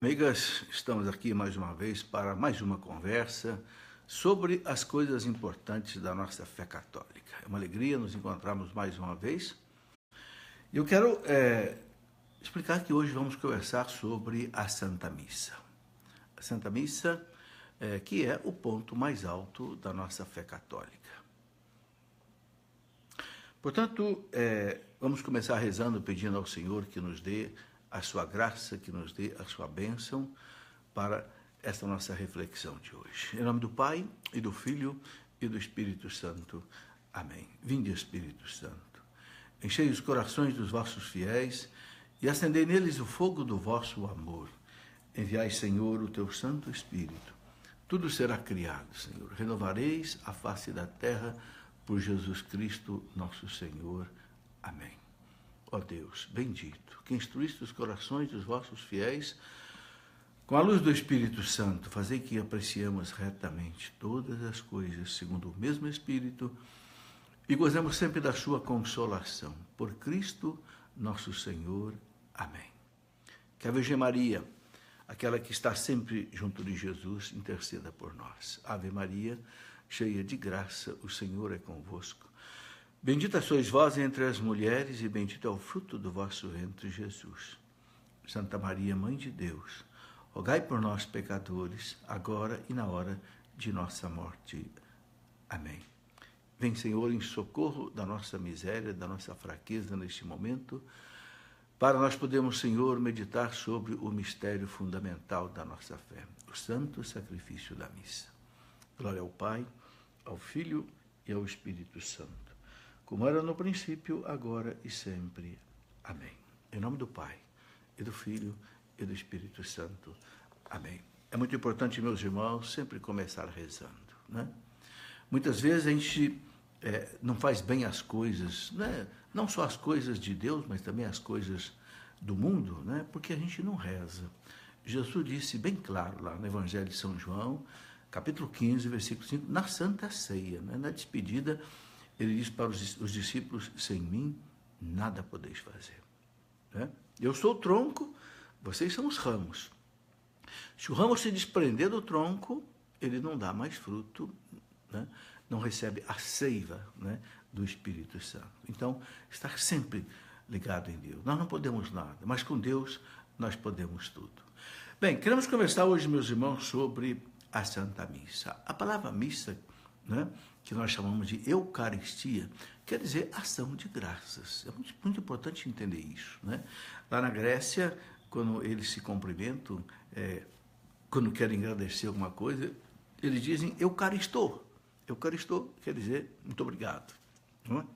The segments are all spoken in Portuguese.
Amigas, estamos aqui mais uma vez para mais uma conversa sobre as coisas importantes da nossa fé católica. É uma alegria nos encontrarmos mais uma vez. E eu quero explicar que hoje vamos conversar sobre a Santa Missa. A Santa Missa, que é o ponto mais alto da nossa fé católica. Portanto, vamos começar rezando, pedindo ao Senhor que nos dê a sua graça, que nos dê a sua bênção para esta nossa reflexão de hoje. Em nome do Pai, e do Filho, e do Espírito Santo. Amém. Vinde, Espírito Santo, enchei os corações dos vossos fiéis e acendei neles o fogo do vosso amor. Enviai, Senhor, o teu Santo Espírito. Tudo será criado, Senhor. Renovareis a face da terra por Jesus Cristo, nosso Senhor. Amém. Ó Deus, bendito, que instruíste os corações dos vossos fiéis, com a luz do Espírito Santo, fazei que apreciemos retamente todas as coisas, segundo o mesmo Espírito, e gozemos sempre da sua consolação. Por Cristo, nosso Senhor. Amém. Que a Virgem Maria, aquela que está sempre junto de Jesus, interceda por nós. Ave Maria, cheia de graça, o Senhor é convosco. Bendita sois vós entre as mulheres, e bendito é o fruto do vosso ventre, Jesus. Santa Maria, Mãe de Deus, rogai por nós, pecadores, agora e na hora de nossa morte. Amém. Vem, Senhor, em socorro da nossa miséria, da nossa fraqueza neste momento, para nós podermos, Senhor, meditar sobre o mistério fundamental da nossa fé, o santo sacrifício da missa. Glória ao Pai, ao Filho e ao Espírito Santo, como era no princípio, agora e sempre. Amém. Em nome do Pai, e do Filho, e do Espírito Santo. Amém. É muito importante, meus irmãos, sempre começar rezando, né? Muitas vezes a gente não faz bem as coisas, né? Não só as coisas de Deus, mas também as coisas do mundo, né? Porque a gente não reza. Jesus disse bem claro lá no Evangelho de São João, capítulo 15, versículo 5, na Santa Ceia, né? Na despedida, ele diz para os discípulos, sem mim nada podeis fazer. Né? Eu sou o tronco, vocês são os ramos. Se o ramo se desprender do tronco, ele não dá mais fruto, né? Não recebe a seiva, né, do Espírito Santo. Então, estar sempre ligado em Deus. Nós não podemos nada, mas com Deus nós podemos tudo. Bem, queremos conversar hoje, meus irmãos, sobre a Santa Missa. A palavra missa, né, que nós chamamos de Eucaristia, quer dizer ação de graças. É muito importante entender isso, né? Lá na Grécia, quando eles se cumprimentam, quando querem agradecer alguma coisa, eles dizem Eucaristou. Eucaristou quer dizer muito obrigado. Não é?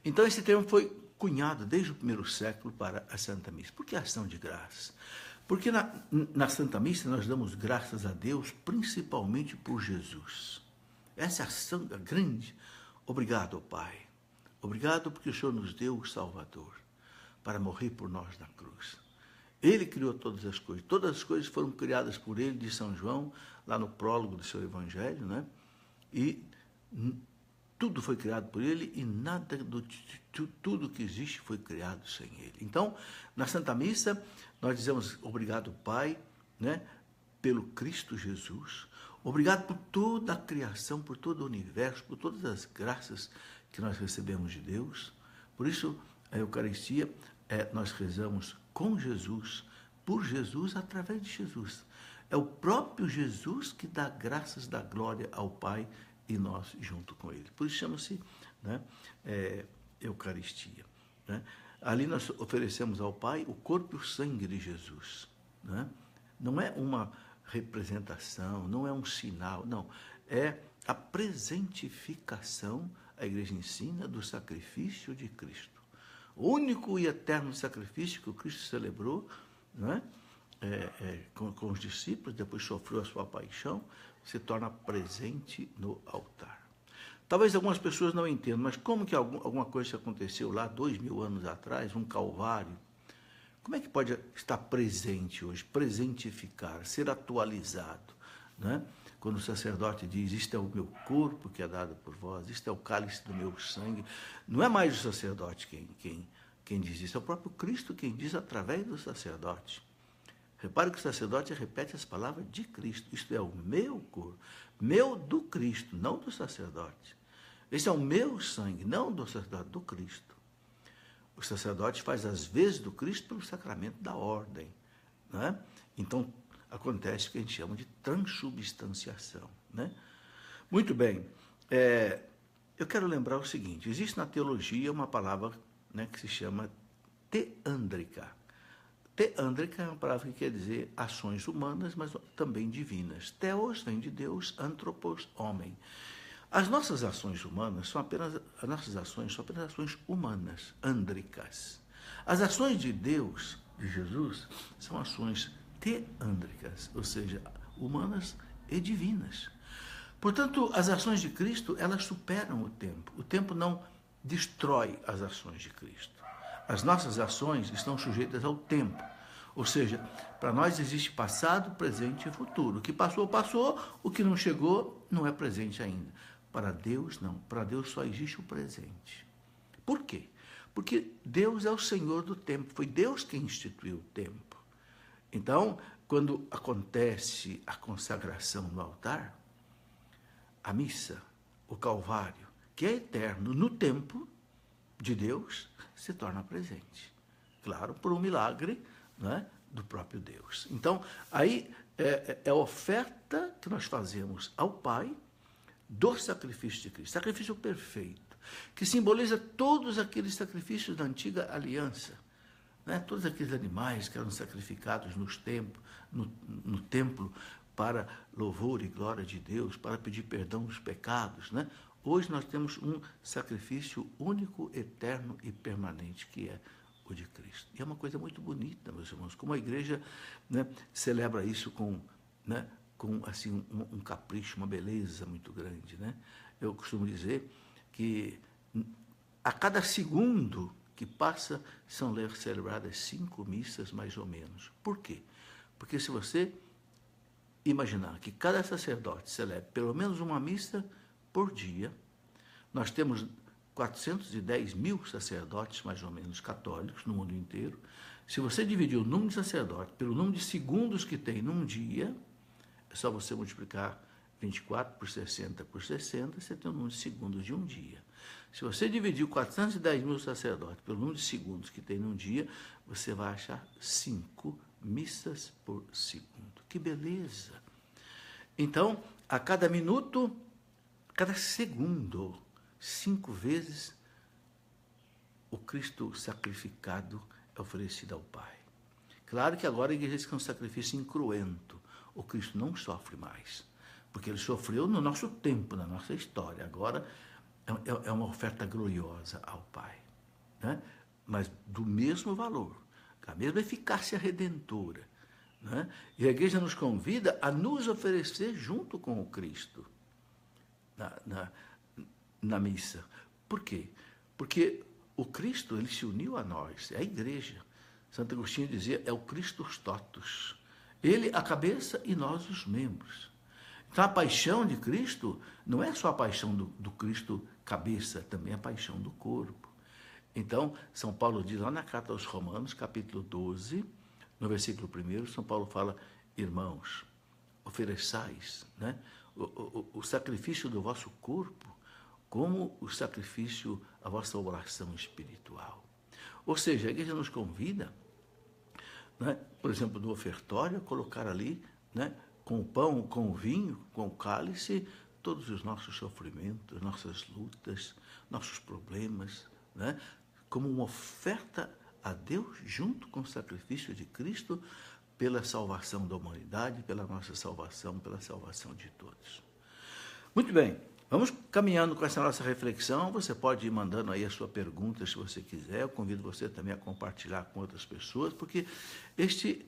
Então esse termo foi cunhado desde o primeiro século para a Santa Missa. Por que ação de graças? Porque na Santa Missa nós damos graças a Deus principalmente por Jesus. Essa é a ação grande. Obrigado, Pai. Obrigado porque o Senhor nos deu o Salvador para morrer por nós na cruz. Ele criou todas as coisas. Todas as coisas foram criadas por ele, diz São João, lá no prólogo do seu Evangelho, né? E tudo foi criado por ele e nada tudo que existe foi criado sem ele. Então, na Santa Missa, nós dizemos obrigado, Pai, né? Pelo Cristo Jesus. Obrigado por toda a criação, por todo o universo, por todas as graças que nós recebemos de Deus. Por isso, a Eucaristia, nós rezamos com Jesus, por Jesus, através de Jesus. É o próprio Jesus que dá graças, dá glória ao Pai e nós junto com ele. Por isso chama-se, né, Eucaristia. Né? Ali nós oferecemos ao Pai o corpo e o sangue de Jesus. Né? Não é uma representação, não é um sinal, não. É a presentificação, a Igreja ensina, do sacrifício de Cristo. O único e eterno sacrifício que o Cristo celebrou, né? Com os discípulos, depois sofreu a sua paixão, se torna presente no altar. Talvez algumas pessoas não entendam, mas como que alguma coisa que aconteceu lá 2000 anos atrás, um calvário, como é que pode estar presente hoje, presentificar, ser atualizado, né? Quando o sacerdote diz, isto é o meu corpo que é dado por vós, isto é o cálice do meu sangue, não é mais o sacerdote quem diz isso, é o próprio Cristo quem diz através do sacerdote. Repare que o sacerdote repete as palavras de Cristo. Isto é o meu corpo, meu do Cristo, não do sacerdote. Este é o meu sangue, não do sacerdote, do Cristo. O sacerdote faz as vezes do Cristo pelo sacramento da ordem. Não é? Então, acontece o que a gente chama de transubstanciação. Né? Muito bem. Eu quero lembrar o seguinte, existe na teologia uma palavra, né, que se chama teândrica. Teândrica é uma palavra que quer dizer ações humanas, mas também divinas. Theos vem de Deus, anthropos, homem. As nossas ações humanas são apenas ações humanas, ândricas. As ações de Deus, de Jesus, são ações teândricas, ou seja, humanas e divinas. Portanto, as ações de Cristo, elas superam o tempo. O tempo não destrói as ações de Cristo. As nossas ações estão sujeitas ao tempo. Ou seja, para nós existe passado, presente e futuro. O que passou, passou. O que não chegou, não é presente ainda. Para Deus, não. Para Deus só existe o presente. Por quê? Porque Deus é o Senhor do tempo. Foi Deus quem instituiu o tempo. Então, quando acontece a consagração no altar, a missa, o Calvário, que é eterno no tempo de Deus, se torna presente. Claro, por um milagre, né, do próprio Deus. Então, aí é a oferta que nós fazemos ao Pai do sacrifício de Cristo. Sacrifício perfeito, que simboliza todos aqueles sacrifícios da antiga aliança. Né? Todos aqueles animais que eram sacrificados no templo para louvor e glória de Deus, para pedir perdão dos pecados. Né? Hoje nós temos um sacrifício único, eterno e permanente, que é o de Cristo. E é uma coisa muito bonita, meus irmãos, como a igreja, né, celebra isso com assim, um capricho, uma beleza muito grande. Né? Eu costumo dizer que a cada segundo que passa são celebradas 5 missas, mais ou menos. Por quê? Porque se você imaginar que cada sacerdote celebre pelo menos uma missa por dia, nós temos 410 mil sacerdotes, mais ou menos, católicos no mundo inteiro. Se você dividir o número de sacerdotes pelo número de segundos que tem num dia, é só você multiplicar 24 por 60 por 60, você tem o número de segundos de um dia. Se você dividir 410 mil sacerdotes pelo número de segundos que tem num dia, você vai achar 5 missas por segundo. Que beleza! Então, a cada minuto, cada segundo, 5 vezes, o Cristo sacrificado é oferecido ao Pai. Claro que agora a igreja diz que é um sacrifício incruento. O Cristo não sofre mais, porque ele sofreu no nosso tempo, na nossa história. Agora é uma oferta gloriosa ao Pai, né? Mas do mesmo valor, com a mesma eficácia redentora. Né? E a igreja nos convida a nos oferecer junto com o Cristo na missa. Por quê? Porque o Cristo, ele se uniu a nós, é a igreja. Santo Agostinho dizia, é o Christus totus. Ele a cabeça e nós os membros. Então a paixão de Cristo não é só a paixão do Cristo cabeça, também a paixão do corpo. Então, São Paulo diz lá na carta aos Romanos, capítulo 12, no versículo 1, São Paulo fala, irmãos, ofereçais, né, o sacrifício do vosso corpo como o sacrifício, a vossa oração espiritual. Ou seja, a igreja nos convida, né, por exemplo, no ofertório, a colocar ali, né, com o pão, com o vinho, com o cálice, todos os nossos sofrimentos, nossas lutas, nossos problemas, né, como uma oferta a Deus junto com o sacrifício de Cristo pela salvação da humanidade, pela nossa salvação, pela salvação de todos. Muito bem, vamos caminhando com essa nossa reflexão. Você pode ir mandando aí a sua pergunta se você quiser. Eu convido você também a compartilhar com outras pessoas, porque este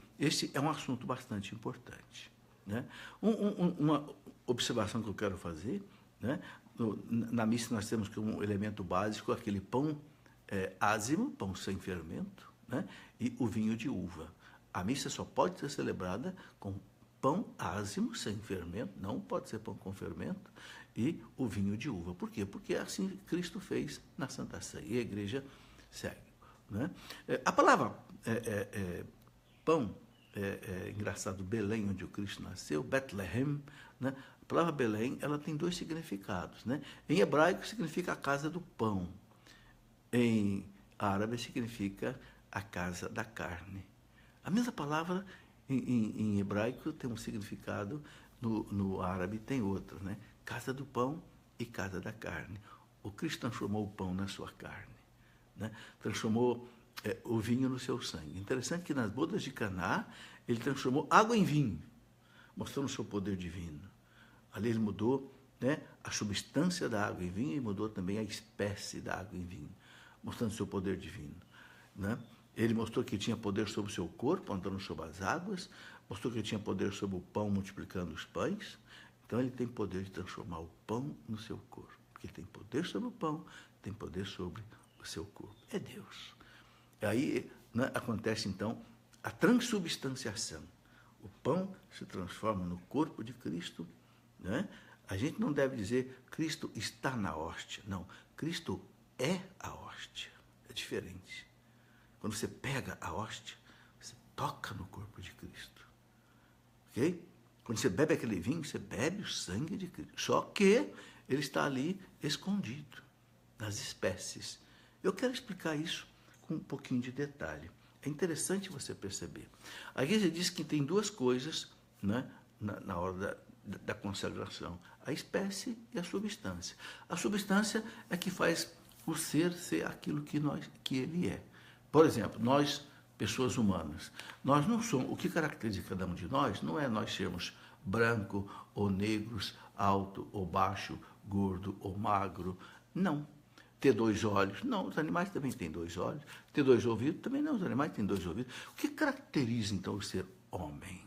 é um assunto bastante importante. Né? Uma observação que eu quero fazer, né? Na missa nós temos como elemento básico aquele pão ázimo, pão sem fermento, né? E o vinho de uva. A missa só pode ser celebrada com pão ázimo, sem fermento, não pode ser pão com fermento, e o vinho de uva. Por quê? Porque assim Cristo fez na Santa Ceia, e a igreja segue. Né? A palavra pão engraçado, Belém, onde o Cristo nasceu, Bethlehem, né? A palavra Belém, ela tem dois significados, né? Em hebraico significa a casa do pão, em árabe significa a casa da carne. A mesma palavra em hebraico tem um significado, no árabe tem outro, né? Casa do pão e casa da carne. O Cristo transformou o pão na sua carne, né? Transformou o vinho no seu sangue. Interessante que nas bodas de Caná, ele transformou água em vinho, mostrando o seu poder divino. Ali ele mudou, né, a substância da água em vinho e mudou também a espécie da água em vinho, mostrando o seu poder divino, né? Ele mostrou que tinha poder sobre o seu corpo, andando sobre as águas, mostrou que ele tinha poder sobre o pão, multiplicando os pães. Então ele tem poder de transformar o pão no seu corpo. Porque ele tem poder sobre o pão, tem poder sobre o seu corpo. É Deus. Aí, né, acontece então a transubstanciação. O pão se transforma no corpo de Cristo, né? A gente não deve dizer Cristo está na hóstia. Não, Cristo é a hóstia. É diferente. Quando você pega a hóstia, você toca no corpo de Cristo. Ok? Quando você bebe aquele vinho, você bebe o sangue de Cristo. Só que ele está ali escondido, nas espécies. Eu quero explicar isso com um pouquinho de detalhe. É interessante você perceber. A igreja diz que tem duas coisas, né, na hora da consagração: a espécie e a substância. A substância é que faz o ser aquilo que ele é. Por exemplo, nós, pessoas humanas, nós não somos, o que caracteriza cada um de nós não é nós sermos branco ou negros, alto ou baixo, gordo ou magro, não. Ter dois olhos, não, os animais também têm dois olhos. Ter dois ouvidos, também não, os animais têm dois ouvidos. O que caracteriza então o ser homem?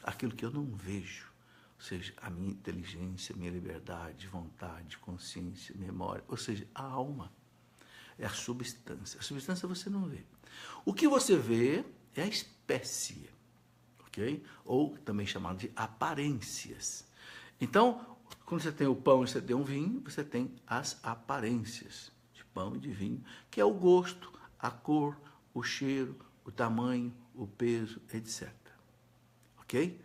Aquilo que eu não vejo, ou seja, a minha inteligência, minha liberdade, vontade, consciência, memória, ou seja, a alma. É a substância. A substância você não vê. O que você vê é a espécie, ok? Ou também chamado de aparências. Então, quando você tem o pão e você tem um vinho, você tem as aparências de pão e de vinho, que é o gosto, a cor, o cheiro, o tamanho, o peso, etc. Ok?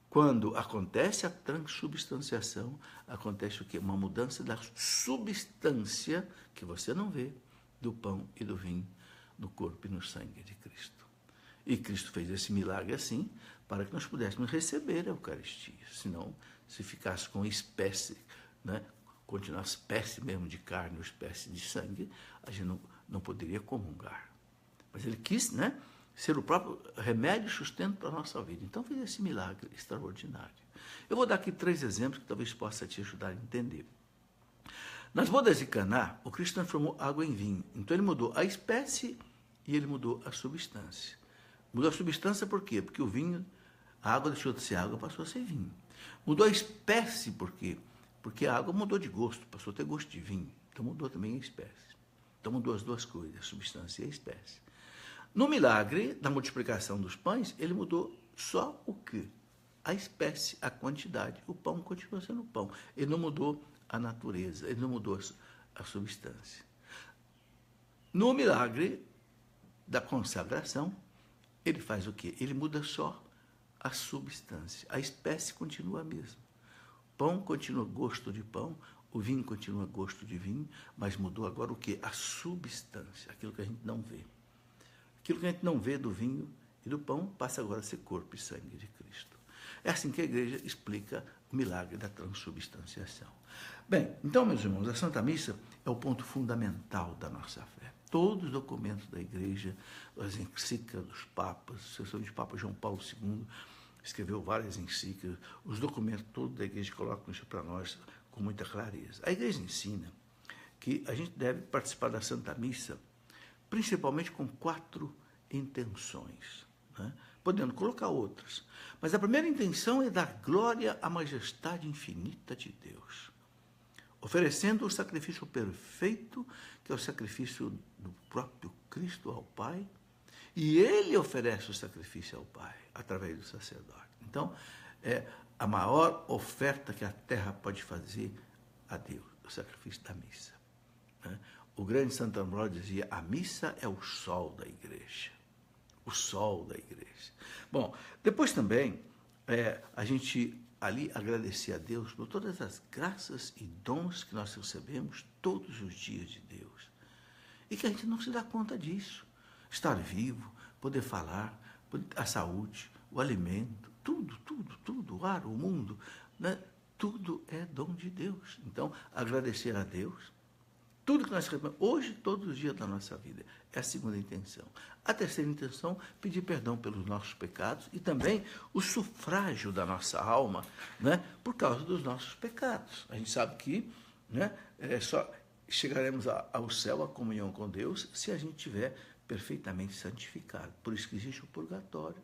Quando acontece a transubstanciação, acontece o quê? Uma mudança da substância que você não vê, do pão e do vinho, no corpo e no sangue de Cristo. E Cristo fez esse milagre assim, para que nós pudéssemos receber a Eucaristia. Senão, se ficasse com espécie, né, continuasse espécie mesmo de carne ou espécie de sangue, a gente não poderia comungar. Mas ele quis, né, ser o próprio remédio e sustento para a nossa vida. Então fez esse milagre extraordinário. Eu vou dar aqui 3 exemplos que talvez possa te ajudar a entender. Nas bodas de Caná, o Cristo transformou água em vinho. Então ele mudou a espécie e ele mudou a substância. Mudou a substância por quê? Porque o vinho, a água deixou de ser água, passou a ser vinho. Mudou a espécie por quê? Porque a água mudou de gosto, passou a ter gosto de vinho. Então mudou também a espécie. Então mudou as duas coisas, a substância e a espécie. No milagre da multiplicação dos pães, ele mudou só o quê? A espécie, a quantidade. O pão continua sendo pão. Ele não mudou a natureza, ele não mudou a substância. No milagre da consagração, ele faz o quê? Ele muda só a substância. A espécie continua a mesma. O pão continua gosto de pão, o vinho continua gosto de vinho, mas mudou agora o quê? A substância, aquilo que a gente não vê. Aquilo que a gente não vê do vinho e do pão passa agora a ser corpo e sangue de Cristo. É assim que a igreja explica o milagre da transubstanciação. Bem, então, meus irmãos, a Santa Missa é o ponto fundamental da nossa fé. Todos os documentos da igreja, as encíclicas dos papas, especialmente o Papa João Paulo II, escreveu várias encíclicas, os documentos todos da igreja colocam isso para nós com muita clareza. A igreja ensina que a gente deve participar da Santa Missa principalmente com 4 intenções, né? Podendo colocar outras. Mas a primeira intenção é dar glória à majestade infinita de Deus, oferecendo o sacrifício perfeito, que é o sacrifício do próprio Cristo ao Pai, e ele oferece o sacrifício ao Pai, através do sacerdote. Então, é a maior oferta que a terra pode fazer a Deus, o sacrifício da missa, né? O grande Santo Ambrósio dizia: a missa é o sol da igreja. o sol da igreja. Bom, depois também a gente ali agradecer a Deus por todas as graças e dons que nós recebemos todos os dias de Deus. E que a gente não se dá conta disso. Estar vivo, poder falar, a saúde, o alimento, tudo, o ar, o mundo, né? Tudo é dom de Deus. Então, agradecer a Deus, tudo que nós recebemos, hoje, todos os dias da nossa vida. É a segunda intenção. A terceira intenção, pedir perdão pelos nossos pecados e também o sufrágio da nossa alma, né, por causa dos nossos pecados. A gente sabe que, né, só chegaremos ao céu, à comunhão com Deus, se a gente tiver perfeitamente santificado. Por isso que existe o purgatório,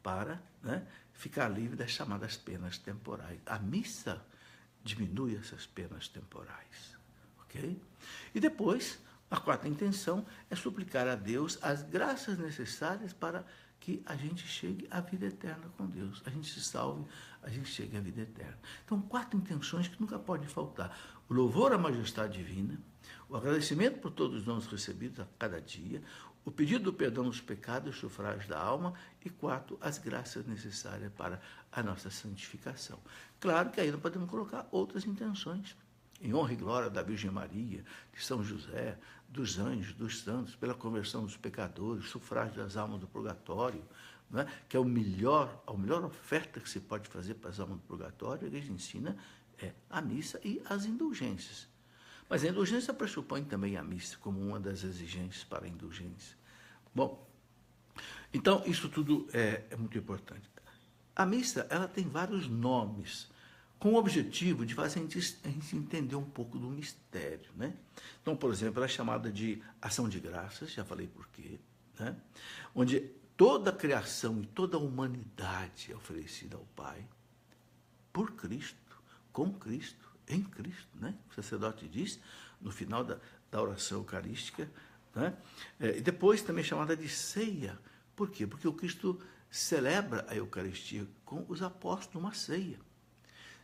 para, né, ficar livre das chamadas penas temporais. A missa diminui essas penas temporais. Okay? E depois, a quarta intenção é suplicar a Deus as graças necessárias para que a gente chegue à vida eterna com Deus. A gente se salve, a gente chegue à vida eterna. Então, 4 intenções que nunca podem faltar. O louvor à majestade divina, o agradecimento por todos os dons recebidos a cada dia, o pedido do perdão dos pecados, o sufrágio da alma, e 4, as graças necessárias para a nossa santificação. Claro que aí não podemos colocar outras intenções, em honra e glória da Virgem Maria, de São José, dos anjos, dos santos, pela conversão dos pecadores, sufrágio das almas do purgatório, né? Que é a melhor oferta que se pode fazer para as almas do purgatório, a igreja ensina, é a missa e as indulgências. Mas a indulgência pressupõe também a missa, como uma das exigências para a indulgência. Bom, então isso tudo é muito importante. A missa, ela tem vários nomes, com o objetivo de fazer a gente entender um pouco do mistério, né? Então, por exemplo, ela é chamada de ação de graças, já falei por quê, né? Onde toda a criação e toda a humanidade é oferecida ao Pai, por Cristo, com Cristo, em Cristo, né? O sacerdote diz, no final da oração eucarística, né? E depois também é chamada de ceia. Por quê? Porque o Cristo celebra a Eucaristia com os apóstolos numa ceia.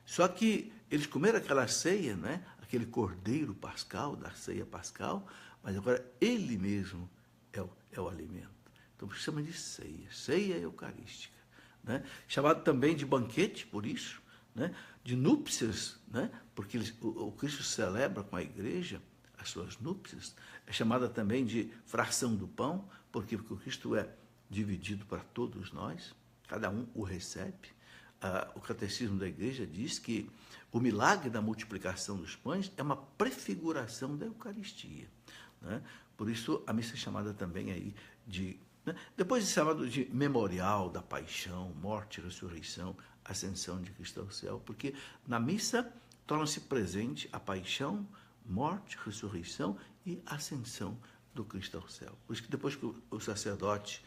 Só que eles comeram aquela ceia, né? Aquele cordeiro pascal, da ceia pascal, mas agora ele mesmo é o alimento. Então se chama de ceia, ceia eucarística, né? Chamado também de banquete, por isso, né? De núpcias, né? Porque o Cristo celebra com a igreja as suas núpcias. É chamada também de fração do pão, porque o Cristo é dividido para todos nós, cada um o recebe. O catecismo da igreja diz que o milagre da multiplicação dos pães é uma prefiguração da Eucaristia, né? Por isso a missa é chamada também aí de, né? Depois é chamado de memorial da paixão, morte, ressurreição, ascensão de Cristo ao céu, porque na missa torna-se presente a paixão, morte, ressurreição e ascensão do Cristo ao céu. Por isso que depois que o sacerdote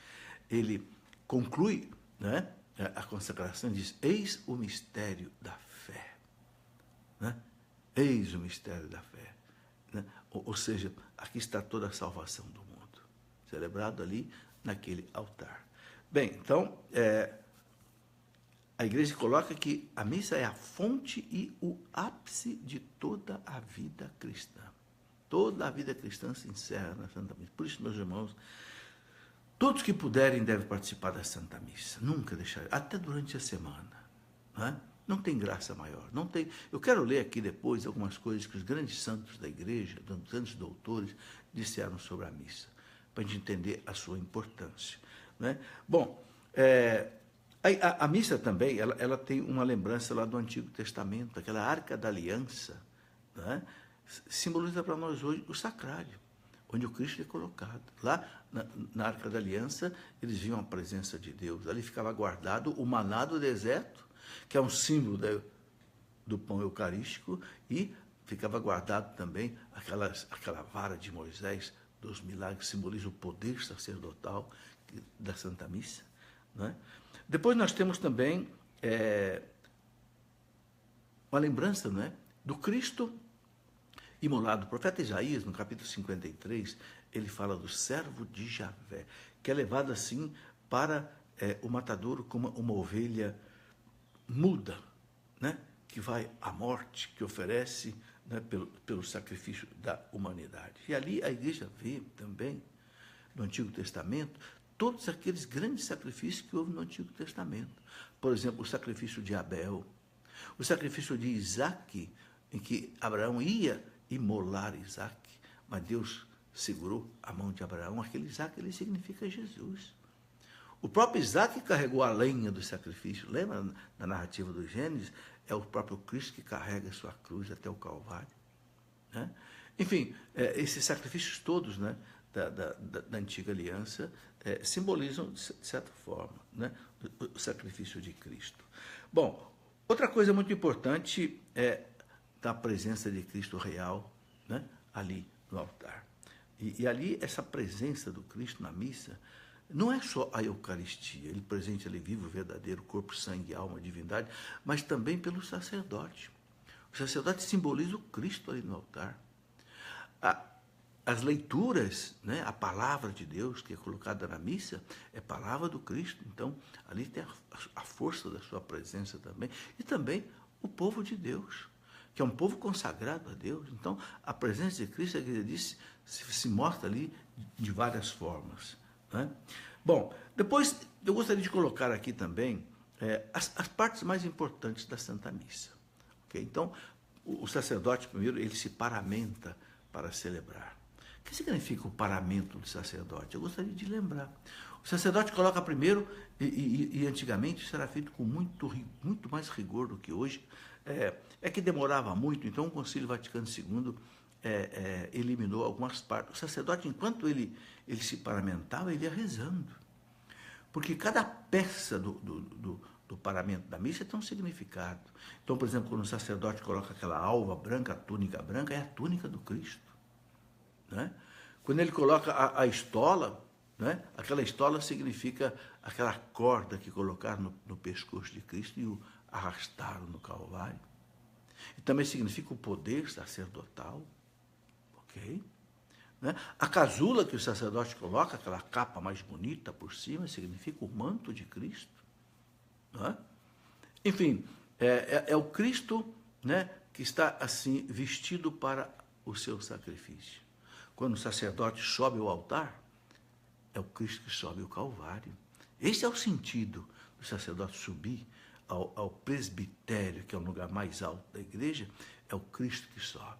ele conclui, né, a consagração, diz: eis o mistério da fé, né? Eis o mistério da fé, né? Ou seja, aqui está toda a salvação do mundo, celebrado ali naquele altar. Bem, então a igreja coloca que a missa é a fonte e o ápice de toda a vida cristã. Toda a vida cristã se encerra na Santa Missa. Por isso, meus irmãos, todos que puderem devem participar da Santa Missa. Nunca deixar, até durante a semana. Né? Não tem graça maior. Não tem. Eu quero ler aqui depois algumas coisas que os grandes santos da igreja, os grandes doutores, disseram sobre a missa, para a gente entender a sua importância. Né? Bom, a missa também, ela tem uma lembrança lá do Antigo Testamento, aquela Arca da Aliança, né? Simboliza para nós hoje o sacrário, onde o Cristo é colocado. Lá, na Arca da Aliança, eles viam a presença de Deus. Ali ficava guardado o maná do deserto, que é um símbolo do pão eucarístico, e ficava guardado também aquela vara de Moisés dos milagres, que simboliza o poder sacerdotal da Santa Missa. Né? Depois nós temos também uma lembrança, né, do Cristo imolado. O profeta Isaías, no capítulo 53, ele fala do servo de Javé, que é levado assim para o matadouro como uma ovelha muda, né, que vai à morte, que oferece, né, pelo sacrifício da humanidade. E ali a igreja vê também, no Antigo Testamento, todos aqueles grandes sacrifícios que houve no Antigo Testamento. Por exemplo, o sacrifício de Abel, o sacrifício de Isaac, em que Abraão ia imolar Isaac, mas Deus segurou a mão de Abraão. Aquele Isaac, ele significa Jesus. O próprio Isaac carregou a lenha do sacrifício. Lembra da narrativa do Gênesis? É o próprio Cristo que carrega a sua cruz até o Calvário. Né? Enfim, esses sacrifícios todos, né, da antiga aliança simbolizam, de certa forma, né, o sacrifício de Cristo. Bom, outra coisa muito importante é da presença de Cristo real, né, ali no altar. E ali, essa presença do Cristo na missa, não é só a Eucaristia, ele presente ali vivo, verdadeiro, corpo, sangue, alma, divindade, mas também pelo sacerdote. O sacerdote simboliza o Cristo ali no altar. As leituras, né, a palavra de Deus que é colocada na missa, é palavra do Cristo. Então, ali tem a força da sua presença também. E também o povo de Deus, que é um povo consagrado a Deus. Então, a presença de Cristo, a igreja disse, se mostra ali de várias formas. Né? Bom, depois eu gostaria de colocar aqui também as partes mais importantes da Santa Missa. Okay? Então, o sacerdote, primeiro, ele se paramenta para celebrar. O que significa o paramento do sacerdote? Eu gostaria de lembrar. O sacerdote coloca primeiro, e antigamente isso era feito com muito mais rigor do que hoje, é que demorava muito, então o Concílio Vaticano II eliminou algumas partes. O sacerdote, enquanto ele se paramentava, ele ia rezando. Porque cada peça do paramento da missa tem um significado. Então, por exemplo, quando o sacerdote coloca aquela alva branca, a túnica branca, é a túnica do Cristo. Né? Quando ele coloca a estola, né? Aquela estola significa aquela corda que colocaram no pescoço de Cristo e o arrastaram no Calvário. E também significa o poder sacerdotal. Ok? Né? A casula que o sacerdote coloca, aquela capa mais bonita por cima, significa o manto de Cristo. Né? Enfim, é o Cristo, né, que está assim vestido para o seu sacrifício. Quando o sacerdote sobe ao altar, é o Cristo que sobe o Calvário. Esse é o sentido do sacerdote subir ao presbitério, que é o lugar mais alto da igreja, é o Cristo que sobe.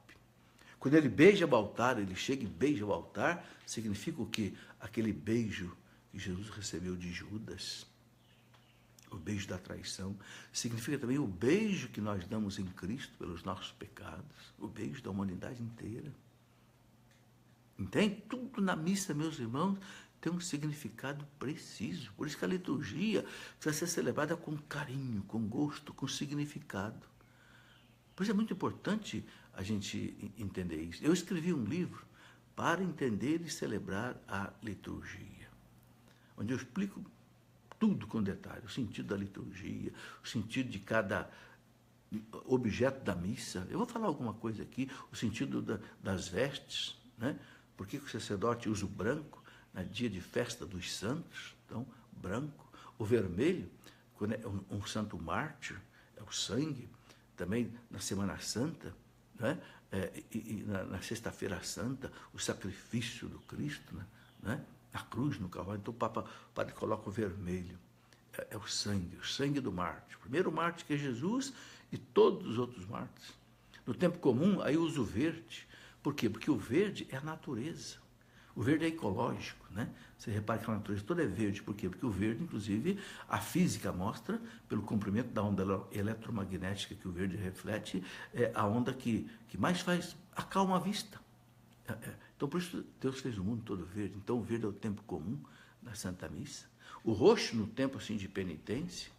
Quando ele beija o altar, ele chega e beija o altar, significa o quê? Aquele beijo que Jesus recebeu de Judas, o beijo da traição, significa também o beijo que nós damos em Cristo pelos nossos pecados, o beijo da humanidade inteira. Entende? Tudo na missa, meus irmãos, tem um significado preciso. Por isso que a liturgia precisa ser celebrada com carinho, com gosto, com significado. Por isso é muito importante a gente entender isso. Eu escrevi um livro para entender e celebrar a liturgia, onde eu explico tudo com detalhe, o sentido da liturgia, o sentido de cada objeto da missa. Eu vou falar alguma coisa aqui, o sentido das vestes, né? Por que o sacerdote usa o branco, no dia de festa dos santos? Então, branco. O vermelho, quando é um santo mártir, é o sangue. Também na Semana Santa, né? E na Sexta-feira Santa, o sacrifício do Cristo, né? A cruz no Calvário. Então, o padre coloca o vermelho. É o sangue do mártir. O primeiro mártir que é Jesus e todos os outros mártires. No tempo comum, aí usa o verde. Por quê? Porque o verde é a natureza. O verde é ecológico, né? Você repara que a natureza toda é verde. Por quê? Porque o verde, inclusive, a física mostra, pelo comprimento da onda eletromagnética que o verde reflete, é a onda que mais acalma a vista. Então, por isso, Deus fez o mundo todo verde. Então, o verde é o tempo comum da Santa Missa. O roxo, no tempo assim, de penitência,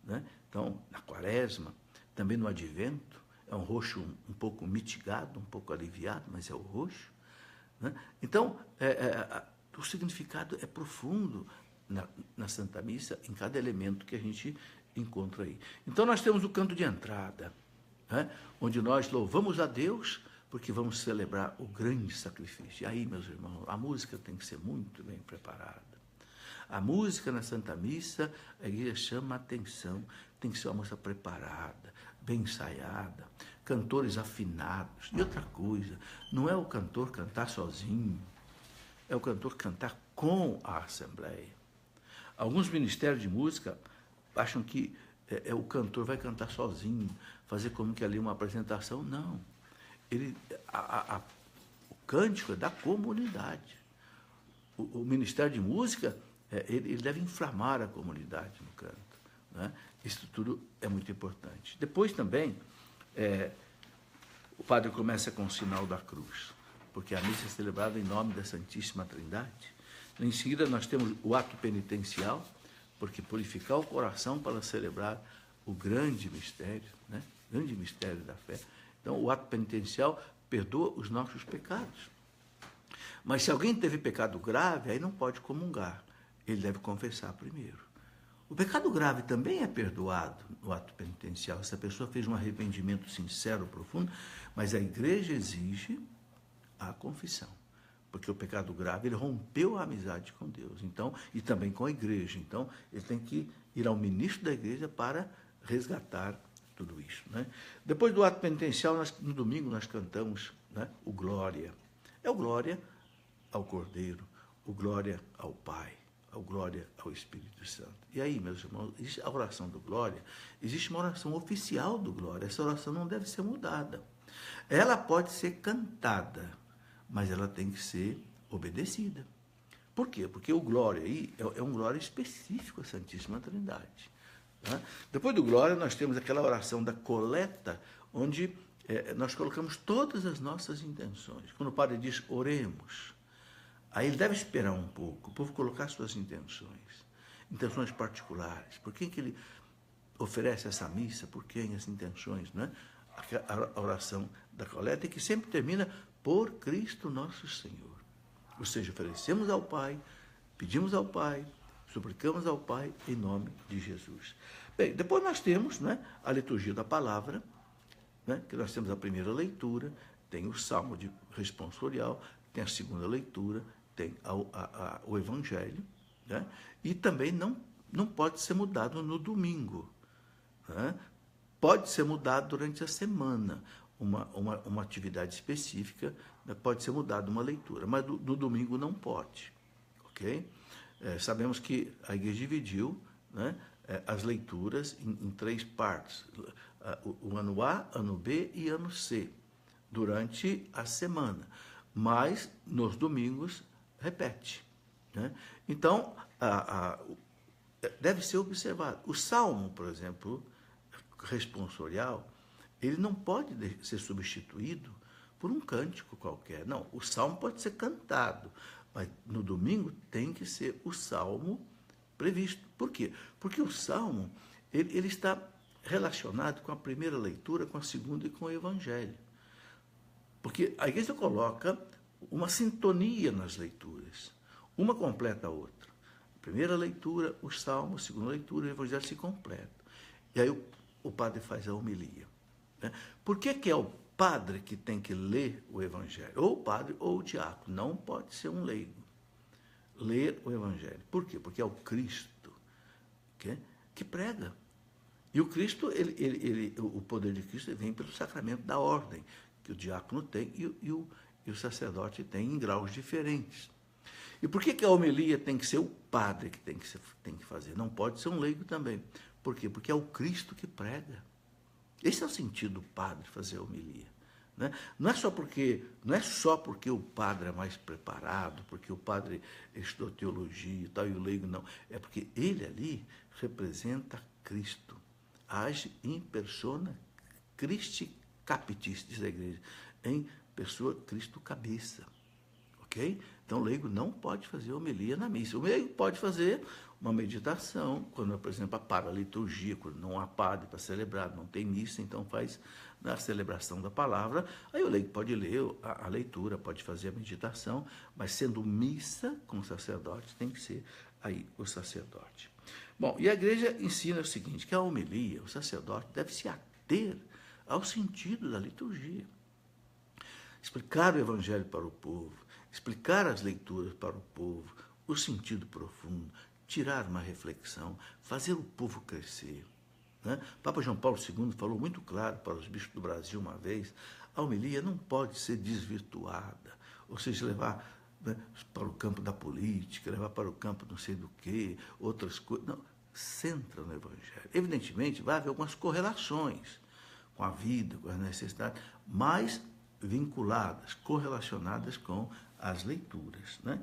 né? Então, na Quaresma, também no Advento, é um roxo um pouco mitigado, um pouco aliviado, mas é o roxo. Né? Então, o significado é profundo na Santa Missa, em cada elemento que a gente encontra aí. Então, nós temos o canto de entrada, né? Onde nós louvamos a Deus, porque vamos celebrar o grande sacrifício. E aí, meus irmãos, a música tem que ser muito bem preparada. A música na Santa Missa, a igreja chama a atenção, tem que ser uma música preparada, bem ensaiada, cantores afinados. E outra coisa, não é o cantor cantar sozinho, é o cantor cantar com a Assembleia. Alguns ministérios de música acham que o cantor vai cantar sozinho, fazer como que ali uma apresentação. Não. O cântico é da comunidade. O ministério de música, ele deve inflamar a comunidade no canto. Né? Isso tudo é muito importante. Depois também, o padre começa com o sinal da cruz, porque a missa é celebrada em nome da Santíssima Trindade. Em seguida, nós temos o ato penitencial, porque purificar o coração para celebrar o grande mistério, né? Grande mistério da fé. Então, o ato penitencial perdoa os nossos pecados. Mas se alguém teve pecado grave, aí não pode comungar. Ele deve confessar primeiro. O pecado grave também é perdoado no ato penitencial. Essa pessoa fez um arrependimento sincero, profundo, mas a igreja exige a confissão. Porque o pecado grave, ele rompeu a amizade com Deus, então, e também com a igreja. Então, ele tem que ir ao ministro da igreja para resgatar tudo isso. Né? Depois do ato penitencial, no domingo, nós cantamos, né, o Glória. É o Glória ao Cordeiro, o Glória ao Pai, o Glória ao Espírito Santo. E aí, meus irmãos, existe a oração do Glória, existe uma oração oficial do Glória. Essa oração não deve ser mudada. Ela pode ser cantada, mas ela tem que ser obedecida. Por quê? Porque o Glória aí é um Glória específico à Santíssima Trindade. Tá? Depois do Glória, nós temos aquela oração da coleta, onde nós colocamos todas as nossas intenções. Quando o padre diz, oremos, aí ele deve esperar um pouco, o povo colocar suas intenções particulares. Por quem que ele oferece essa missa? Por quem as intenções, né? A oração da coleta, que sempre termina por Cristo nosso Senhor. Ou seja, oferecemos ao Pai, pedimos ao Pai, suplicamos ao Pai em nome de Jesus. Bem, depois nós temos, né, a liturgia da palavra, né, que nós temos a primeira leitura, tem o salmo de responsorial, tem a segunda leitura, tem o evangelho, né, e também não pode ser mudado no domingo. Né? Pode ser mudado durante a semana. Uma atividade específica, né, pode ser mudada uma leitura, mas no domingo não pode. Ok? Sabemos que a igreja dividiu, né, as leituras em 3 partes, o ano A, ano B e ano C, durante a semana, mas nos domingos repete. Né? Então, deve ser observado. O salmo, por exemplo, responsorial, ele não pode ser substituído por um cântico qualquer. Não, o salmo pode ser cantado, mas no domingo tem que ser o salmo previsto. Por quê? Porque o salmo ele está relacionado com a primeira leitura, com a segunda e com o evangelho. Porque a igreja coloca uma sintonia nas leituras. Uma completa a outra. Primeira leitura, o salmo, segunda leitura, o evangelho se completa. E aí o padre faz a homilia. Né? Por que é o padre que tem que ler o evangelho? Ou o padre ou o diácono. Não pode ser um leigo. Ler o evangelho. Por quê? Porque é o Cristo que prega. E o Cristo, o poder de Cristo vem pelo sacramento da ordem, que o diácono tem e o sacerdote tem em graus diferentes. E por que a homilia tem que ser o padre que tem que fazer? Não pode ser um leigo também. Por quê? Porque é o Cristo que prega. Esse é o sentido do padre fazer a homilia. Né? Não é só porque o padre é mais preparado, porque o padre estudou teologia e tal, e o leigo não. É porque ele ali representa Cristo. Age em persona Christi capitis, diz a igreja. Em pessoa Cristo cabeça. Ok? Então, o leigo não pode fazer homilia na missa. O leigo pode fazer uma meditação, quando, por exemplo, a paraliturgia, quando não há padre para celebrar, não tem missa, então faz a celebração da palavra. Aí o leigo pode ler a leitura, pode fazer a meditação, mas sendo missa com o sacerdote, tem que ser aí o sacerdote. Bom, e a igreja ensina o seguinte, que a homilia, o sacerdote deve se ater ao sentido da liturgia. Explicar o evangelho para o povo, explicar as leituras para o povo, o sentido profundo, tirar uma reflexão, fazer o povo crescer. Né? Papa João Paulo II falou muito claro para os bispos do Brasil uma vez, a homilia não pode ser desvirtuada, ou seja, levar né, para o campo da política, levar para o campo não sei do que, outras coisas. Não, centra no Evangelho. Evidentemente, vai haver algumas correlações com a vida, com as necessidades, mas vinculadas, correlacionadas com as leituras. Né?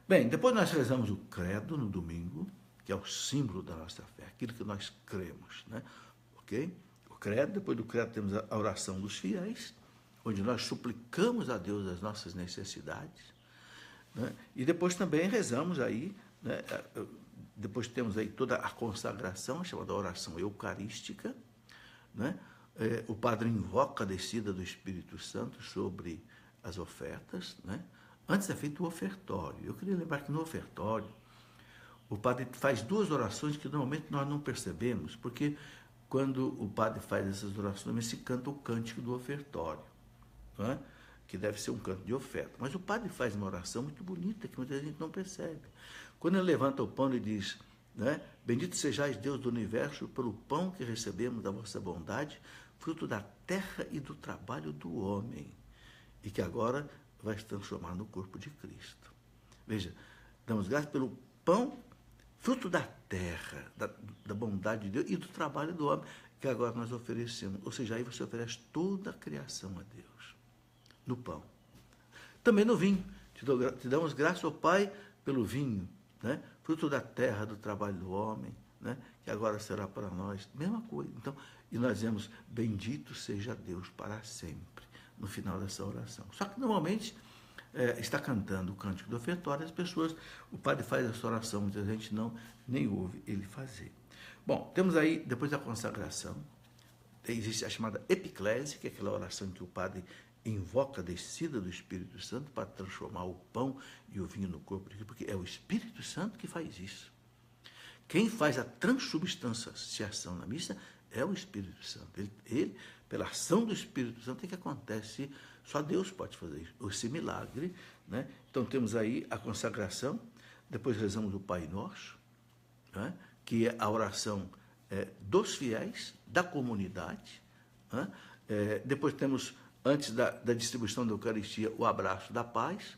Bem, depois nós rezamos o credo no domingo, que é o símbolo da nossa fé, aquilo que nós cremos. Né? Ok? O credo, depois do credo temos a oração dos fiéis, onde nós suplicamos a Deus as nossas necessidades. Né? E depois também rezamos aí, né? Depois temos aí toda a consagração, chamada oração eucarística. Né? O padre invoca a descida do Espírito Santo sobre as ofertas. Né? Antes é feito o ofertório. Eu queria lembrar que no ofertório, o padre faz duas orações que normalmente nós não percebemos, porque quando o padre faz essas orações, se canta o cântico do ofertório, não é? Que deve ser um canto de oferta. Mas o padre faz uma oração muito bonita, que muita gente não percebe. Quando ele levanta o pão e diz, né, bendito sejais Deus do universo pelo pão que recebemos da vossa bondade, fruto da terra e do trabalho do homem, e que agora vai se transformar no corpo de Cristo. Veja, damos graças pelo pão, fruto da terra, da bondade de Deus e do trabalho do homem, que agora nós oferecemos. Ou seja, aí você oferece toda a criação a Deus, no pão. Também no vinho. Te damos graças ao Pai pelo vinho, né? Fruto da terra, do trabalho do homem, né? Que agora será para nós. Mesma coisa. Então, e nós dizemos, bendito seja Deus para sempre, no final dessa oração. Só que normalmente está cantando o cântico do ofertório, as pessoas, o padre faz essa oração, muita gente nem ouve ele fazer. Bom, temos aí, depois da consagração, existe a chamada epiclese, que é aquela oração em que o padre invoca a descida do Espírito Santo para transformar o pão e o vinho no corpo de Cristo, porque é o Espírito Santo que faz isso. Quem faz a transubstanciação na missa é o Espírito Santo. Ele, pela ação do Espírito Santo, é que acontece, só Deus pode fazer isso, esse milagre. Né? Então temos aí a consagração, depois rezamos o Pai Nosso, né? Que é a oração dos fiéis, da comunidade. Né? Depois temos, antes da distribuição da Eucaristia, o abraço da paz.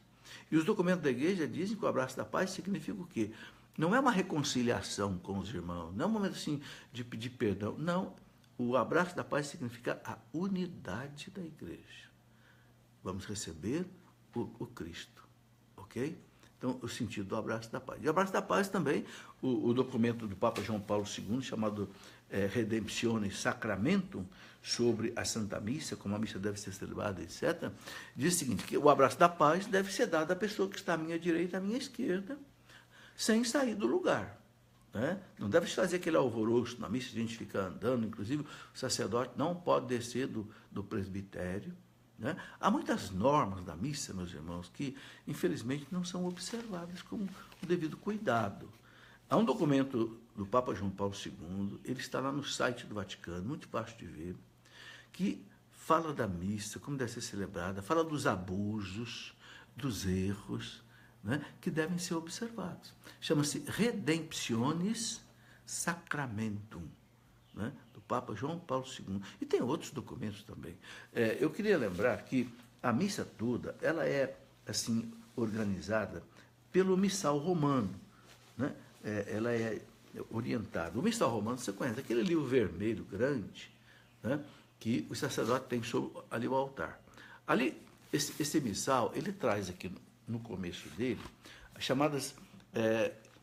E os documentos da igreja dizem que o abraço da paz significa o quê? Não é uma reconciliação com os irmãos, não é um momento assim de pedir perdão. Não, o abraço da paz significa a unidade da igreja. Vamos receber o Cristo, ok? Então, o sentido do abraço da paz. E o abraço da paz também, o documento do Papa João Paulo II, chamado Redemptione Sacramentum, sobre a Santa Missa, como a missa deve ser celebrada, etc., diz o seguinte, que o abraço da paz deve ser dado à pessoa que está à minha direita, à minha esquerda, sem sair do lugar. Né? Não deve fazer aquele alvoroço na missa, a gente fica andando, inclusive o sacerdote não pode descer do presbitério. Né? Há muitas normas da missa, meus irmãos, que infelizmente não são observadas com o devido cuidado. Há um documento do Papa João Paulo II, ele está lá no site do Vaticano, muito fácil de ver, que fala da missa, como deve ser celebrada, fala dos abusos, dos erros, né, que devem ser observados. Chama-se Redemptionis Sacramentum, né, do Papa João Paulo II. E tem outros documentos também. Eu queria lembrar que a missa toda, ela é assim organizada pelo missal romano, né? Ela é orientada. O missal romano, você conhece, aquele livro vermelho grande, né, que o sacerdote tem ali o altar. Ali, esse missal, ele traz aqui no começo dele as chamadas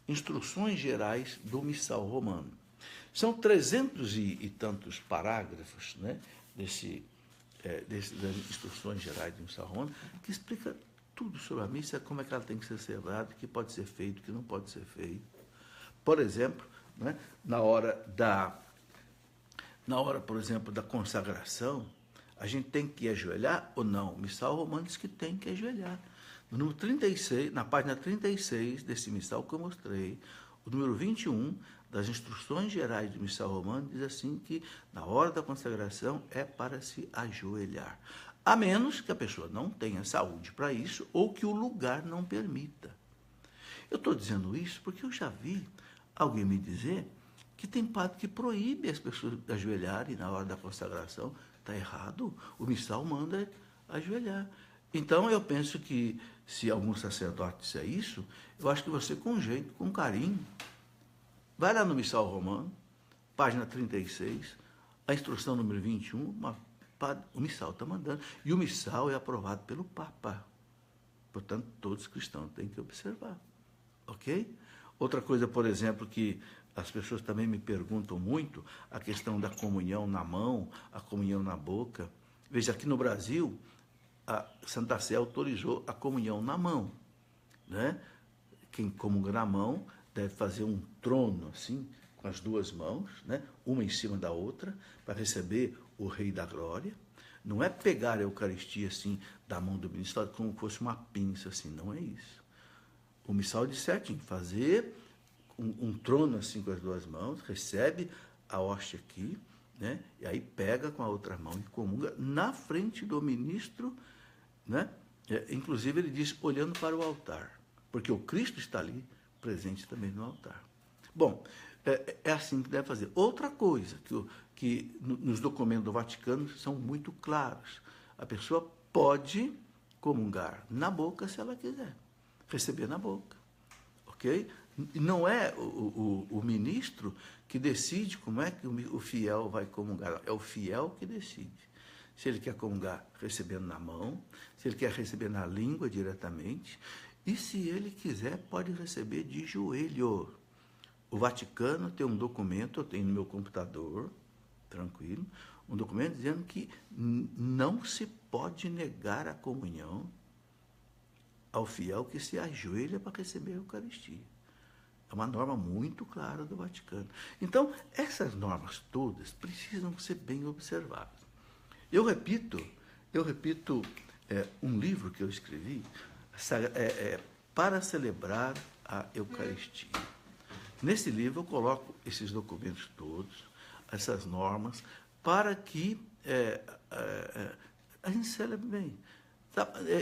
instruções gerais do missal romano. São 300 e tantos parágrafos, né, das instruções gerais do missal romano, que explica tudo sobre a missa, como é que ela tem que ser celebrada, o que pode ser feito, o que não pode ser feito. Por exemplo, né, na hora, por exemplo, da consagração, a gente tem que ajoelhar ou não? O missal romano diz que tem que ajoelhar. No número 36, na página 36 desse missal que eu mostrei, o número 21 das instruções gerais do missal romano diz assim que na hora da consagração é para se ajoelhar. A menos que a pessoa não tenha saúde para isso ou que o lugar não permita. Eu estou dizendo isso porque eu já vi alguém me dizer que tem padre que proíbe as pessoas ajoelharem na hora da consagração. Está errado, o missal manda ajoelhar. Então, eu penso que, se algum sacerdote disser isso, eu acho que você, com jeito, com carinho, vai lá no Missal Romano, página 36, a instrução número 21, o Missal está mandando, e o Missal é aprovado pelo Papa. Portanto, todos os cristãos têm que observar. Ok? Outra coisa, por exemplo, que as pessoas também me perguntam muito, a questão da comunhão na mão, a comunhão na boca. Veja, aqui no Brasil, a Santa Sé autorizou a comunhão na mão, né? Quem comunga na mão deve fazer um trono assim, com as duas mãos, né? Uma em cima da outra, para receber o Rei da Glória. Não é pegar a Eucaristia assim da mão do ministro como fosse uma pinça, assim, não é isso. O missal diz certinho, fazer um trono assim com as duas mãos, recebe a hóstia aqui, né? E aí pega com a outra mão e comunga na frente do ministro, né? Inclusive ele diz olhando para o altar, porque o Cristo está ali presente também no altar. Bom, é assim que deve fazer. Outra coisa que nos documentos do Vaticano são muito claros. A pessoa pode comungar na boca se ela quiser, receber na boca, ok? Não é o ministro que decide como é que o fiel vai comungar, é o fiel que decide. Se ele quer comungar recebendo na mão, se ele quer receber na língua diretamente, e se ele quiser, pode receber de joelho. O Vaticano tem um documento, eu tenho no meu computador, tranquilo, um documento dizendo que não se pode negar a comunhão ao fiel que se ajoelha para receber a Eucaristia. É uma norma muito clara do Vaticano. Então, essas normas todas precisam ser bem observadas. Eu repito um livro que eu escrevi para celebrar a Eucaristia. Nesse livro eu coloco esses documentos todos, essas normas, para que a gente celebre bem.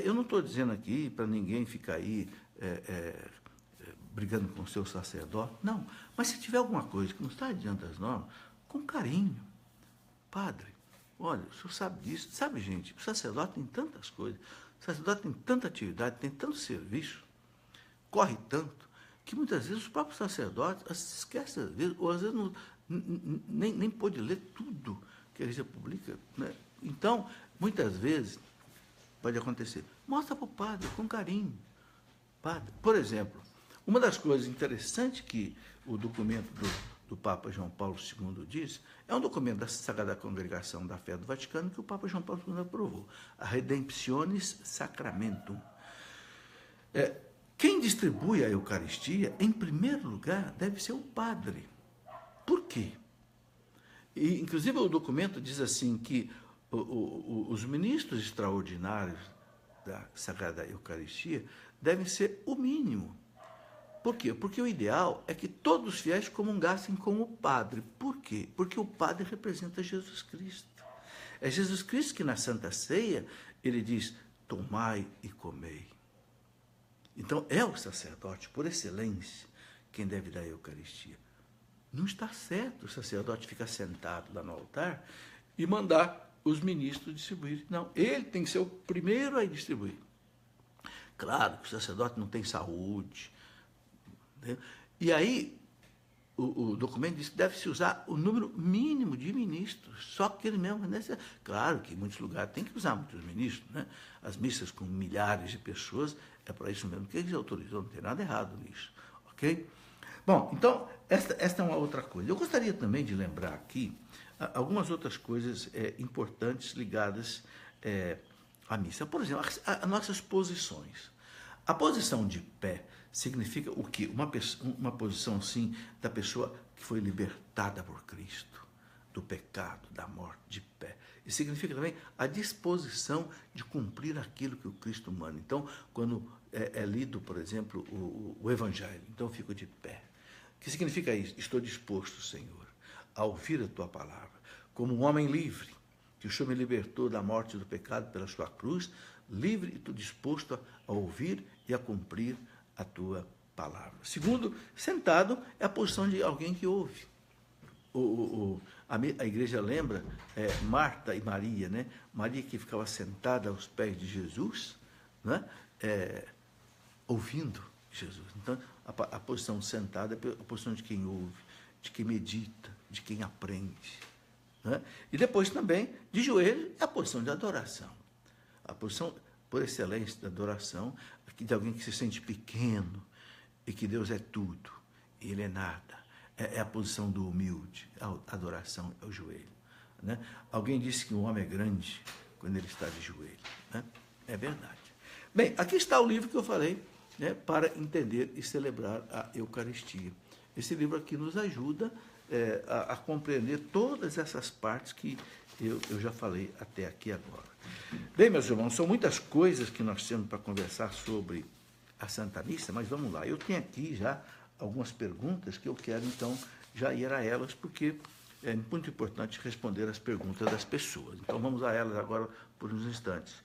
Eu não estou dizendo aqui para ninguém ficar aí brigando com o seu sacerdote, não. Mas se tiver alguma coisa que não está diante das normas, com carinho. Padre, olha, o senhor sabe disso. Sabe, gente, o sacerdote tem tantas coisas, o sacerdote tem tanta atividade, tem tanto serviço, corre tanto, que muitas vezes os próprios sacerdotes se esquecem, às vezes, ou às vezes nem pode ler tudo que a igreja publica, né? Então, muitas vezes, pode acontecer. Mostra para o padre, com carinho. Padre, por exemplo, uma das coisas interessantes que o documento do Papa João Paulo II diz, é um documento da Sagrada Congregação da Fé do Vaticano que o Papa João Paulo II aprovou, a Redemptionis Sacramentum. Quem distribui a Eucaristia, em primeiro lugar, deve ser o padre. Por quê? E, inclusive, o documento diz assim que os ministros extraordinários da Sagrada Eucaristia devem ser o mínimo. Por quê? Porque o ideal é que todos os fiéis comungassem com o padre. Por quê? Porque o padre representa Jesus Cristo. É Jesus Cristo que na Santa Ceia, ele diz, tomai e comei. Então, é o sacerdote, por excelência, quem deve dar a Eucaristia. Não está certo o sacerdote ficar sentado lá no altar e mandar os ministros distribuir. Não, ele tem que ser o primeiro a distribuir. Claro que o sacerdote não tem saúde. Né? E aí, o documento diz que deve-se usar o número mínimo de ministros, só aquele mesmo. Né? Claro que em muitos lugares tem que usar muitos ministros. Né? As missas com milhares de pessoas, é para isso mesmo que eles autorizam, não tem nada errado nisso. Ok? Bom, então, esta é uma outra coisa. Eu gostaria também de lembrar aqui algumas outras coisas importantes ligadas à missa. Por exemplo, as nossas posições. A posição de pé significa o quê? Uma posição, assim, da pessoa que foi libertada por Cristo, do pecado, da morte, de pé. E significa também a disposição de cumprir aquilo que o Cristo manda. Então, quando é lido, por exemplo, o Evangelho, então eu fico de pé. O que significa isso? Estou disposto, Senhor, a ouvir a Tua palavra, como um homem livre, que o Senhor me libertou da morte e do pecado pela Sua cruz, livre e estou disposto a ouvir e a cumprir a Tua palavra. Segundo, sentado é a posição de alguém que ouve. A igreja lembra Marta e Maria, né? Maria que ficava sentada aos pés de Jesus, né? Ouvindo Jesus. Então, a posição sentada é a posição de quem ouve, de quem medita, de quem aprende. Né? E depois também, de joelho, é a posição de adoração. A posição, por excelência, da adoração, de alguém que se sente pequeno e que Deus é tudo, e Ele é nada. É a posição do humilde, a adoração é o joelho. Né? Alguém disse que um homem é grande quando ele está de joelho. Né? É verdade. Bem, aqui está o livro que eu falei, né, para entender e celebrar a Eucaristia. Esse livro aqui nos ajuda a compreender todas essas partes que eu já falei até aqui agora. Bem, meus irmãos, são muitas coisas que nós temos para conversar sobre a Santa Missa, mas vamos lá. Eu tenho aqui já algumas perguntas que eu quero, então, já ir a elas, porque é muito importante responder as perguntas das pessoas. Então, vamos a elas agora por uns instantes.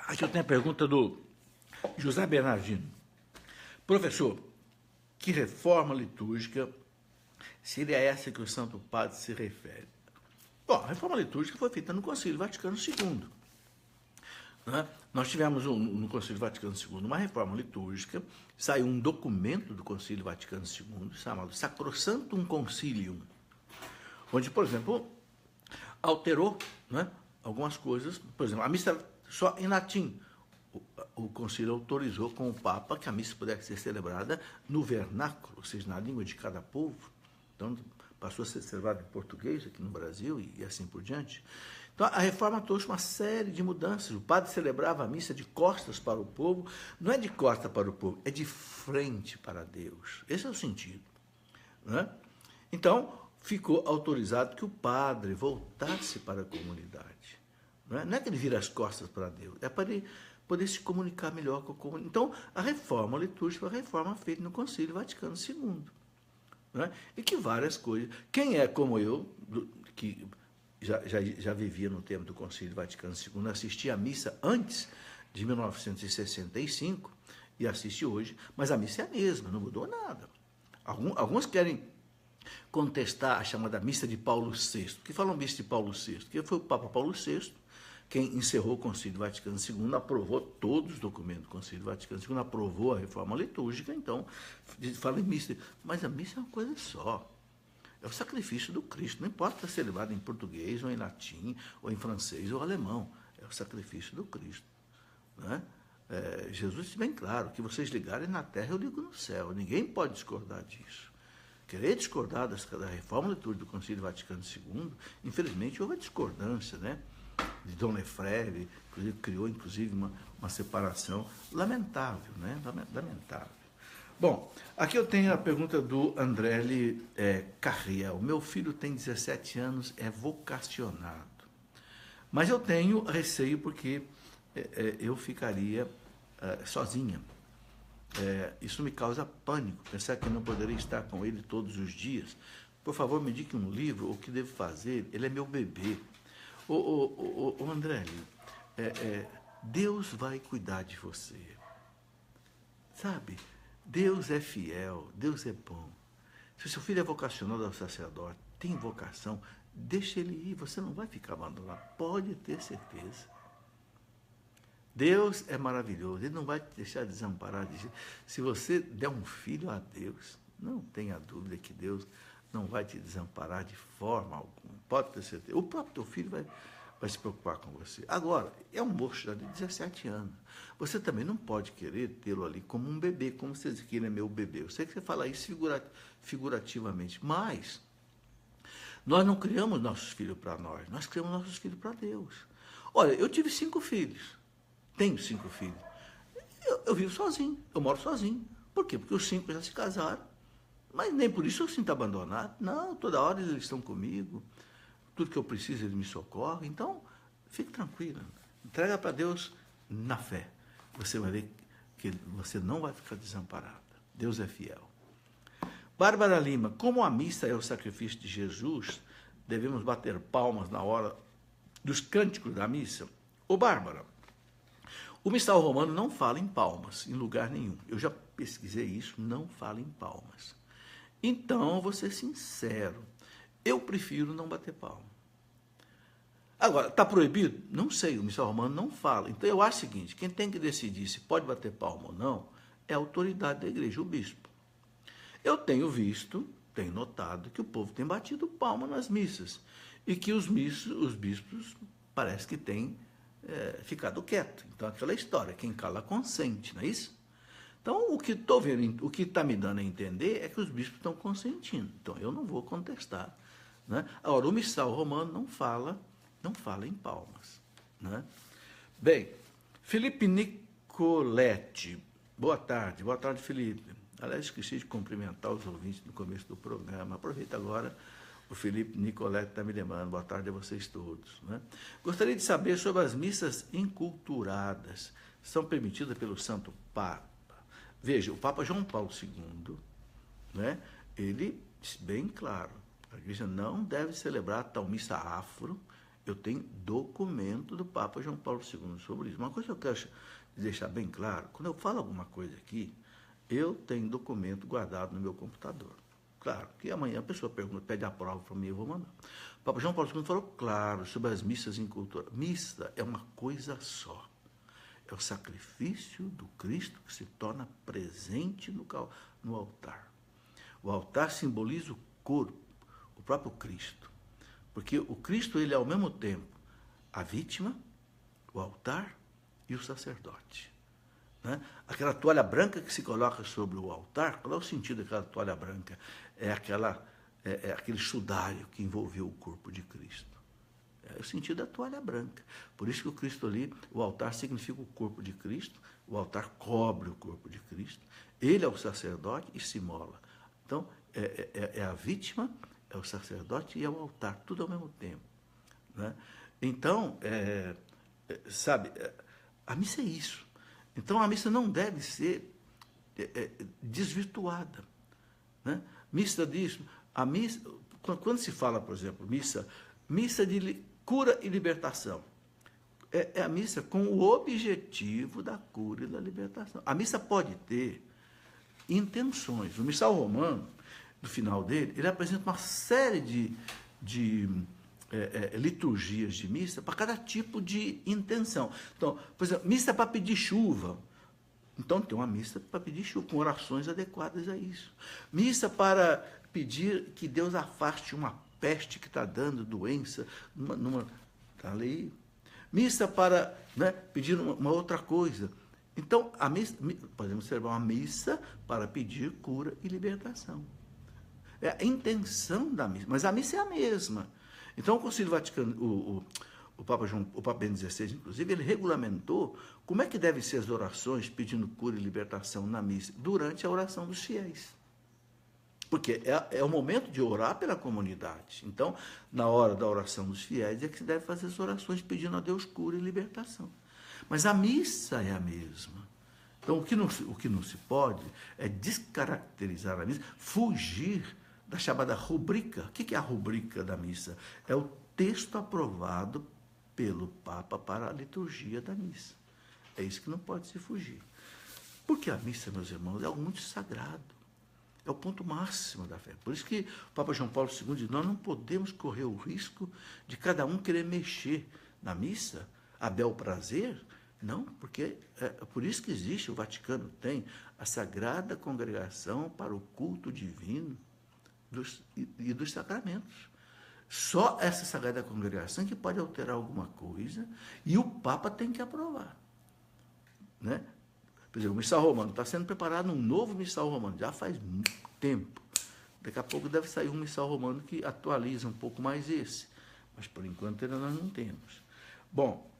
Aqui eu tenho a pergunta do José Bernardino. Professor, que reforma litúrgica seria essa que o Santo Padre se refere? Bom, a reforma litúrgica foi feita no Concílio Vaticano II. Né? Nós tivemos no Concílio Vaticano II uma reforma litúrgica, saiu um documento do Concílio Vaticano II chamado Sacrosanctum Concilium, onde, por exemplo, alterou, né, algumas coisas. Por exemplo, a missa só em latim. O concílio autorizou com o Papa que a missa pudesse ser celebrada no vernáculo, ou seja, na língua de cada povo. Então, passou a ser celebrado em português aqui no Brasil e assim por diante. Então, a reforma trouxe uma série de mudanças. O padre celebrava a missa de costas para o povo. Não é de costas para o povo, é de frente para Deus. Esse é o sentido. Né? Então, ficou autorizado que o padre voltasse para a comunidade. Não é que ele vira as costas para Deus, é para ele poder se comunicar melhor com a comunidade. Então, a reforma litúrgica foi a reforma feita no Concílio Vaticano II. Né? E que várias coisas... Quem é como eu, que já vivia no tempo do Concílio Vaticano II, assistia à missa antes de 1965 e assiste hoje, mas a missa é a mesma, não mudou nada. Alguns querem contestar a chamada missa de Paulo VI. Por que falam missa de Paulo VI? Porque foi o Papa Paulo VI quem encerrou o Concílio Vaticano II, aprovou todos os documentos do Concílio Vaticano II, aprovou a reforma litúrgica, então, fala em missa. Mas a missa é uma coisa só. É o sacrifício do Cristo. Não importa se é celebrado em português, ou em latim, ou em francês, ou alemão. É o sacrifício do Cristo. Né? Jesus disse bem claro, que vocês ligarem na terra, eu ligo no céu. Ninguém pode discordar disso. Querer discordar da reforma litúrgica do Concílio Vaticano II, infelizmente houve a discordância, né? De Dom Lefebvre, criou inclusive uma separação lamentável, né? Lamentável. Bom, aqui eu tenho a pergunta do Andrelli Carriel. Meu filho tem 17 anos, é vocacionado. Mas eu tenho receio porque eu ficaria sozinha. Isso me causa pânico, pensar que eu não poderia estar com ele todos os dias. Por favor, me indique um livro, o que devo fazer? Ele é meu bebê. André, Deus vai cuidar de você. Sabe? Deus é fiel, Deus é bom. Se seu filho é vocacionado ao sacerdote, tem vocação, deixa ele ir, você não vai ficar abandonado, pode ter certeza. Deus é maravilhoso, Ele não vai te deixar desamparado. Se você der um filho a Deus, não tenha dúvida que Deus não vai te desamparar de forma alguma, pode ter certeza. O próprio teu filho vai se preocupar com você. Agora, é um moço já de 17 anos. Você também não pode querer tê-lo ali como um bebê, como você diz que ele é meu bebê. Eu sei que você fala isso figurativamente, mas nós não criamos nossos filhos para nós criamos nossos filhos para Deus. Olha, eu tive 5 filhos, tenho 5 filhos. Eu vivo sozinho, eu moro sozinho. Por quê? Porque os 5 já se casaram, mas nem por isso eu sinto abandonado. Não, toda hora eles estão comigo. Tudo que eu preciso, ele me socorre. Então, fique tranquila. Entrega para Deus na fé. Você vai ver que você não vai ficar desamparada. Deus é fiel. Bárbara Lima, como a missa é o sacrifício de Jesus, devemos bater palmas na hora dos cânticos da missa? Bárbara, o missal romano não fala em palmas, em lugar nenhum. Eu já pesquisei isso, não fala em palmas. Então, vou ser sincero, eu prefiro não bater palma. Agora, está proibido? Não sei, o missal romano não fala. Então eu acho o seguinte, quem tem que decidir se pode bater palma ou não é a autoridade da igreja, o bispo. Eu tenho visto, tenho notado que o povo tem batido palma nas missas e que os bispos parece que têm ficado quieto. Então aquela história, quem cala consente, não é isso? Então o que estou vendo, o que está me dando a entender é que os bispos estão consentindo. Então eu não vou contestar, né? Agora o missal romano não fala em palmas, né? Bem, Felipe Nicoletti, boa tarde, Felipe. Aliás, esqueci de cumprimentar os ouvintes no começo do programa. Aproveita agora, o Felipe Nicoletti está me lembrando. Boa tarde a vocês todos, né? Gostaria de saber sobre as missas enculturadas. São permitidas pelo Santo Papa? Veja, o Papa João Paulo II, né, ele disse bem claro, a igreja não deve celebrar tal missa afro. Eu tenho documento do Papa João Paulo II sobre isso. Uma coisa que eu quero deixar bem claro, quando eu falo alguma coisa aqui, eu tenho documento guardado no meu computador. Claro, que amanhã a pessoa pergunta, pede a prova para mim, eu vou mandar. O Papa João Paulo II falou claro sobre as missas enculturadas. Missa é uma coisa só. É o sacrifício do Cristo que se torna presente no altar. O altar simboliza o corpo, o próprio Cristo. Porque o Cristo, ele é ao mesmo tempo a vítima, o altar e o sacerdote, né? Aquela toalha branca que se coloca sobre o altar, qual é o sentido daquela toalha branca? É aquele sudário que envolveu o corpo de Cristo. É o sentido da toalha branca. Por isso que o Cristo ali, o altar significa o corpo de Cristo, o altar cobre o corpo de Cristo, ele é o sacerdote e se imola. Então, é a vítima, é o sacerdote e é o altar, tudo ao mesmo tempo, né? Então, sabe, a missa é isso. Então, a missa não deve ser desvirtuada, né? Missa disso, a missa, quando se fala, por exemplo, missa de cura e libertação, é a missa com o objetivo da cura e da libertação. A missa pode ter intenções. O missal romano, no final dele, ele apresenta uma série de liturgias de missa para cada tipo de intenção. Então, por exemplo, missa para pedir chuva. Então, tem uma missa para pedir chuva, com orações adequadas a isso. Missa para pedir que Deus afaste uma peste que está dando doença, está ali. Missa para, né, pedir uma outra coisa. Então, a missa, podemos celebrar uma missa para pedir cura e libertação. É a intenção da missa, mas a missa é a mesma. Então, o Concílio Vaticano, o Papa Bento XVI, inclusive, ele regulamentou como é que devem ser as orações pedindo cura e libertação na missa, durante a oração dos fiéis. Porque é o momento de orar pela comunidade. Então, na hora da oração dos fiéis, é que se deve fazer as orações pedindo a Deus cura e libertação. Mas a missa é a mesma. Então, o que não se pode é descaracterizar a missa, fugir da chamada rubrica. O que é a rubrica da missa? É o texto aprovado pelo Papa para a liturgia da missa. É isso que não pode se fugir. Porque a missa, meus irmãos, é algo muito sagrado. É o ponto máximo da fé. Por isso que o Papa João Paulo II diz, nós não podemos correr o risco de cada um querer mexer na missa a bel prazer. Não, porque é por isso que existe, o Vaticano tem a Sagrada Congregação para o culto divino e dos sacramentos. Só essa Sagrada Congregação que pode alterar alguma coisa e o Papa tem que aprovar, né? Por exemplo, o missal romano, está sendo preparado um novo missal romano, já faz muito tempo. Daqui a pouco deve sair um missal romano que atualiza um pouco mais esse, mas por enquanto ainda nós não temos. Bom,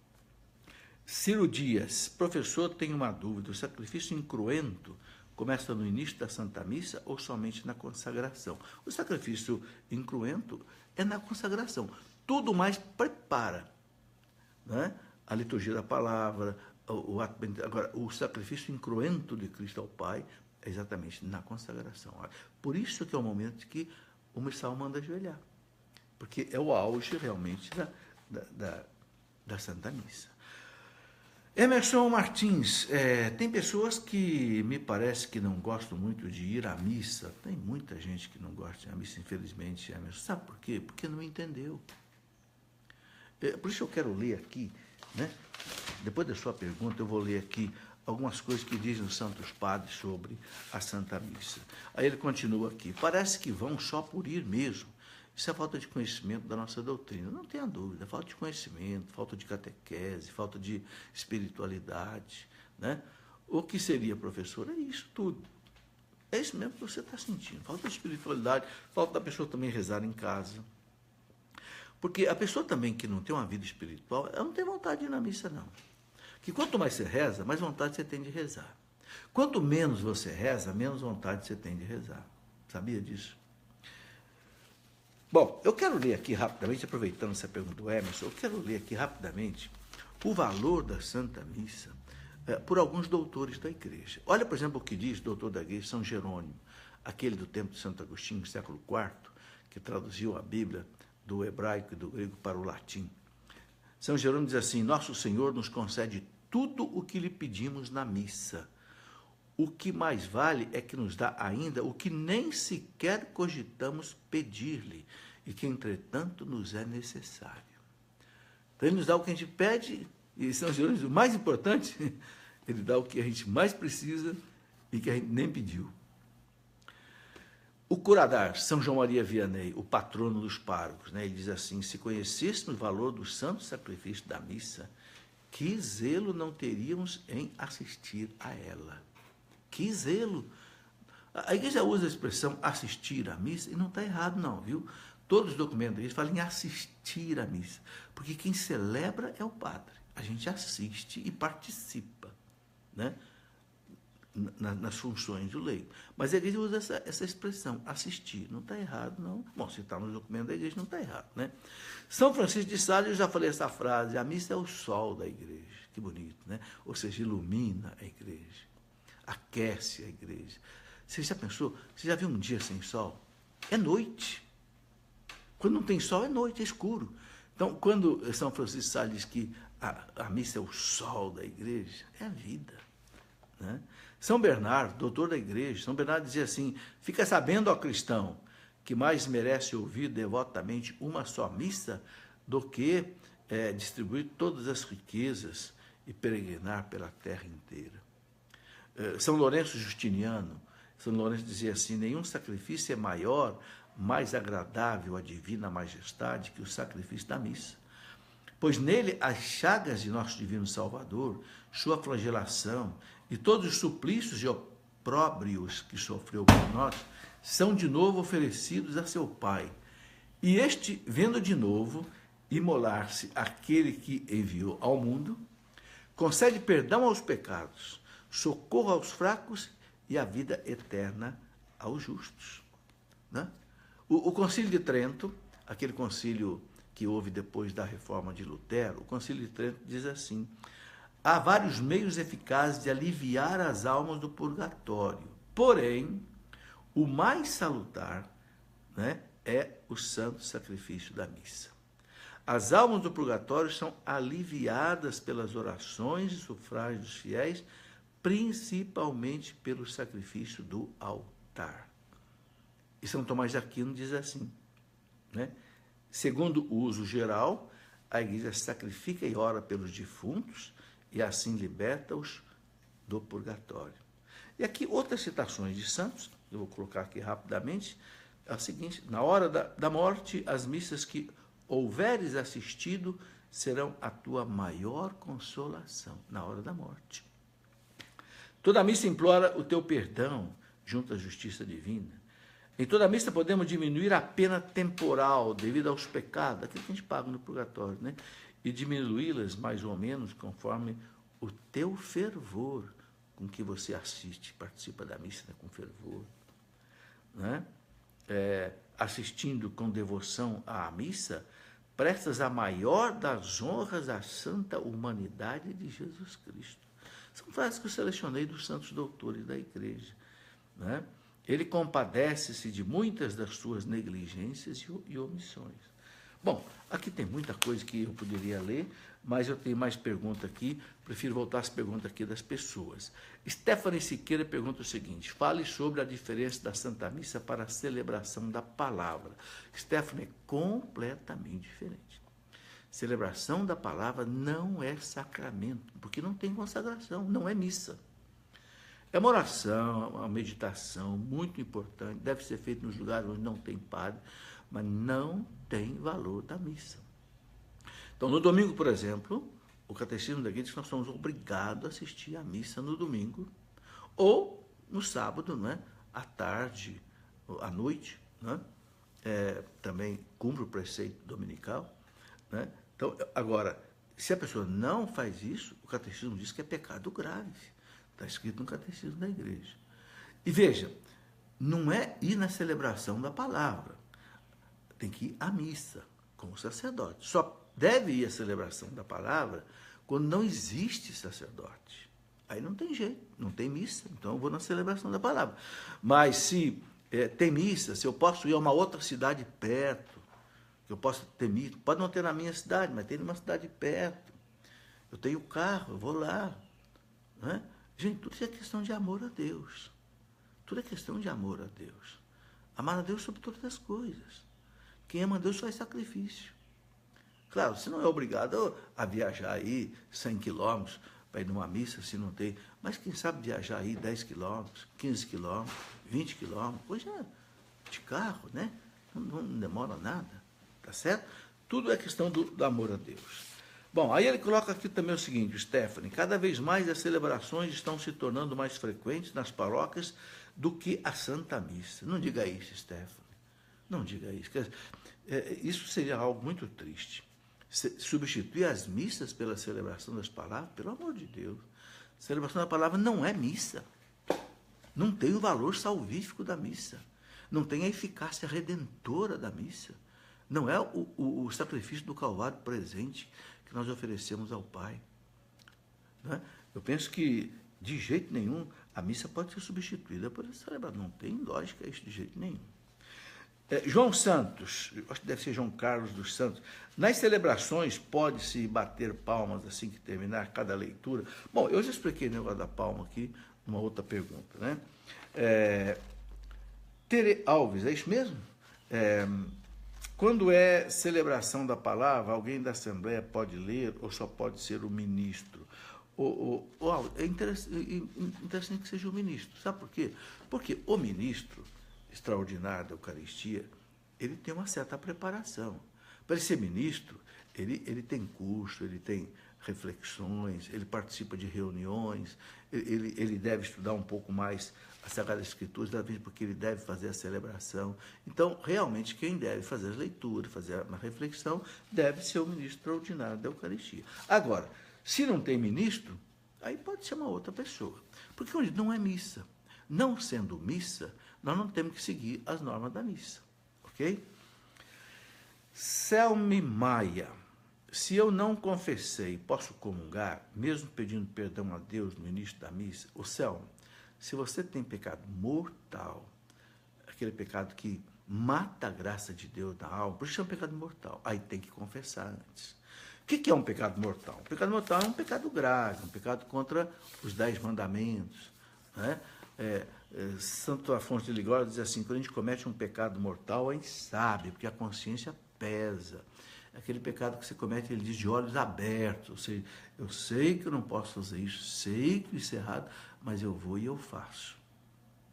Ciro Dias, professor, tem uma dúvida, o sacrifício incruento começa no início da Santa Missa ou somente na consagração? O sacrifício incruento é na consagração, tudo mais prepara, né? A liturgia da palavra, agora, o sacrifício incruento de Cristo ao Pai é exatamente na consagração. Por isso que é o momento que o missal manda ajoelhar, porque é o auge realmente da Santa Missa. Emerson Martins, tem pessoas que me parece que não gostam muito de ir à missa. Tem muita gente que não gosta de ir à missa, infelizmente, Emerson. Sabe por quê? Porque não entendeu. Por isso eu quero ler aqui, né? Depois da sua pergunta, eu vou ler aqui algumas coisas que dizem os santos padres sobre a Santa Missa. Aí ele continua aqui: parece que vão só por ir mesmo. Isso é falta de conhecimento da nossa doutrina. Não tenha dúvida, falta de conhecimento, falta de catequese, falta de espiritualidade, né? O que seria, professor? É isso tudo. É isso mesmo que você está sentindo. Falta de espiritualidade, falta da pessoa também rezar em casa. Porque a pessoa também que não tem uma vida espiritual, ela não tem vontade de ir na missa, não. Que quanto mais você reza, mais vontade você tem de rezar. Quanto menos você reza, menos vontade você tem de rezar. Sabia disso? Bom, eu quero ler aqui rapidamente, aproveitando essa pergunta do Emerson, eu quero ler aqui rapidamente o valor da Santa Missa por alguns doutores da Igreja. Olha, por exemplo, o que diz o doutor da Igreja, São Jerônimo, aquele do tempo de Santo Agostinho, século IV, que traduziu a Bíblia do hebraico e do grego para o latim. São Jerônimo diz assim: nosso Senhor nos concede tudo o que lhe pedimos na missa. O que mais vale é que nos dá ainda o que nem sequer cogitamos pedir-lhe e que, entretanto, nos é necessário. Então, ele nos dá o que a gente pede, e São Jerônimo diz: o mais importante, ele dá o que a gente mais precisa e que a gente nem pediu. O curador, São João Maria Vianney, o patrono dos párocos, né, ele diz assim: se conhecêssemos o valor do santo sacrifício da missa, que zelo não teríamos em assistir a ela. Que zelo! A Igreja usa a expressão assistir à missa, e não está errado não, viu? Todos os documentos da Igreja falam em assistir à missa, porque quem celebra é o padre. A gente assiste e participa, né? Nas funções do leigo. Mas a Igreja usa essa expressão, assistir. Não está errado, não. Bom, se está no documento da Igreja, não está errado, né? São Francisco de Sales, eu já falei essa frase: a missa é o sol da Igreja. Que bonito, né? Ou seja, ilumina a Igreja, aquece a Igreja. Você já pensou? Você já viu um dia sem sol? É noite. Quando não tem sol, é noite, é escuro. Então, quando São Francisco de Sales diz que a missa é o sol da Igreja, é a vida, né? São Bernardo, doutor da Igreja, São Bernardo dizia assim: fica sabendo, ó cristão, que mais merece ouvir devotamente uma só missa do que distribuir todas as riquezas e peregrinar pela terra inteira. São Lourenço Justiniano, São Lourenço dizia assim: nenhum sacrifício é maior, mais agradável à divina majestade que o sacrifício da missa. Pois nele as chagas de nosso divino Salvador, sua flagelação e todos os suplícios e opróbrios que sofreu por nós, são de novo oferecidos a seu Pai. E este, vendo de novo imolar-se aquele que enviou ao mundo, concede perdão aos pecados, socorro aos fracos e a vida eterna aos justos, né? O Concílio de Trento, aquele concílio que houve depois da reforma de Lutero, o Concílio de Trento diz assim: há vários meios eficazes de aliviar as almas do purgatório, porém, o mais salutar, né, é o santo sacrifício da missa. As almas do purgatório são aliviadas pelas orações e sufrágios dos fiéis, principalmente pelo sacrifício do altar. E São Tomás de Aquino diz assim, né? Segundo o uso geral, a Igreja sacrifica e ora pelos defuntos e assim liberta-os do purgatório. E aqui outras citações de santos, eu vou colocar aqui rapidamente, é o seguinte: na hora da morte, as missas que houveres assistido serão a tua maior consolação, na hora da morte. Toda missa implora o teu perdão junto à justiça divina. Em toda missa podemos diminuir a pena temporal devido aos pecados, aquilo que a gente paga no purgatório, né? E diminuí-las mais ou menos conforme o teu fervor com que você assiste, participa da missa, né, com fervor, né? Assistindo com devoção à missa, prestas a maior das honras à santa humanidade de Jesus Cristo. São frases que eu selecionei dos santos doutores da Igreja, né? Ele compadece-se de muitas das suas negligências e omissões. Bom, aqui tem muita coisa que eu poderia ler, mas eu tenho mais perguntas aqui, prefiro voltar às perguntas aqui das pessoas. Stephanie Siqueira pergunta o seguinte: fale sobre a diferença da Santa Missa para a celebração da palavra. Stephanie, é completamente diferente. Celebração da palavra não é sacramento, porque não tem consagração, não é missa. É uma oração, uma meditação muito importante, deve ser feita nos lugares onde não tem padre, mas não tem valor da missa. Então, no domingo, por exemplo, o catecismo da igreja diz que nós somos obrigados a assistir à missa no domingo, ou no sábado, não é? À tarde, à noite, não é? Também cumpre o preceito dominical, né? Então, agora, se a pessoa não faz isso, o catecismo diz que é pecado grave. Está escrito no catecismo da igreja. E veja, não é ir na celebração da palavra. Tem que ir à missa com o sacerdote. Só deve ir à celebração da palavra quando não existe sacerdote. Aí não tem jeito, não tem missa, então eu vou na celebração da palavra. Mas se tem missa, se eu posso ir a uma outra cidade perto, que eu posso ter missa, pode não ter na minha cidade, mas tem numa cidade perto. Eu tenho carro, eu vou lá. Né? Gente, tudo isso é questão de amor a Deus. Tudo é questão de amor a Deus. Amar a Deus sobre todas as coisas. Quem ama a Deus faz sacrifício. Claro, você não é obrigado a viajar aí 100 quilômetros para ir numa missa, se não tem. Mas quem sabe viajar aí 10 quilômetros, 15 quilômetros, 20 quilômetros, hoje é de carro, né? Não demora nada, tá certo? Tudo é questão do amor a Deus. Bom, aí ele coloca aqui também o seguinte, Stephanie, cada vez mais as celebrações estão se tornando mais frequentes nas paróquias do que a Santa Missa. Não diga isso, Stephanie. Não diga isso. Isso seria algo muito triste. Substituir as missas pela celebração das palavras, pelo amor de Deus. A celebração da palavra não é missa. Não tem o valor salvífico da missa. Não tem a eficácia redentora da missa. Não é o sacrifício do Calvário presente que nós oferecemos ao Pai. Né? Eu penso que, de jeito nenhum, a missa pode ser substituída por essa celebração. Não tem lógica isso de jeito nenhum. João Santos, acho que deve ser João Carlos dos Santos, nas celebrações pode-se bater palmas assim que terminar cada leitura? Bom, eu já expliquei o negócio da palma aqui, numa outra pergunta, né? Tere Alves, é isso mesmo? Quando é celebração da palavra, alguém da Assembleia pode ler ou só pode ser o ministro? É interessante que seja o ministro. Sabe por quê? Porque o ministro extraordinário da Eucaristia, ele tem uma certa preparação. Para ele ser ministro, ele tem curso, ele tem reflexões, ele participa de reuniões, ele deve estudar um pouco mais as Sagradas Escrituras, porque ele deve fazer a celebração. Então, realmente, quem deve fazer as leituras, fazer uma reflexão, deve ser o ministro extraordinário da Eucaristia. Agora, se não tem ministro, aí pode ser uma outra pessoa. Porque não é missa. Não sendo missa, nós não temos que seguir as normas da missa. Ok? Selme Maia. Se eu não confessei, posso comungar, mesmo pedindo perdão a Deus no início da missa? O Selme, se você tem pecado mortal, aquele pecado que mata a graça de Deus na alma, por isso é um pecado mortal, aí tem que confessar antes. O que é um pecado mortal? Um pecado mortal é um pecado grave, um pecado contra os 10 mandamentos. Né? Santo Afonso de Ligório diz assim, quando a gente comete um pecado mortal, a gente sabe, porque a consciência pesa. Aquele pecado que você comete, ele diz, de olhos abertos. Ou seja, eu sei que eu não posso fazer isso, sei que isso é errado, mas eu vou e eu faço.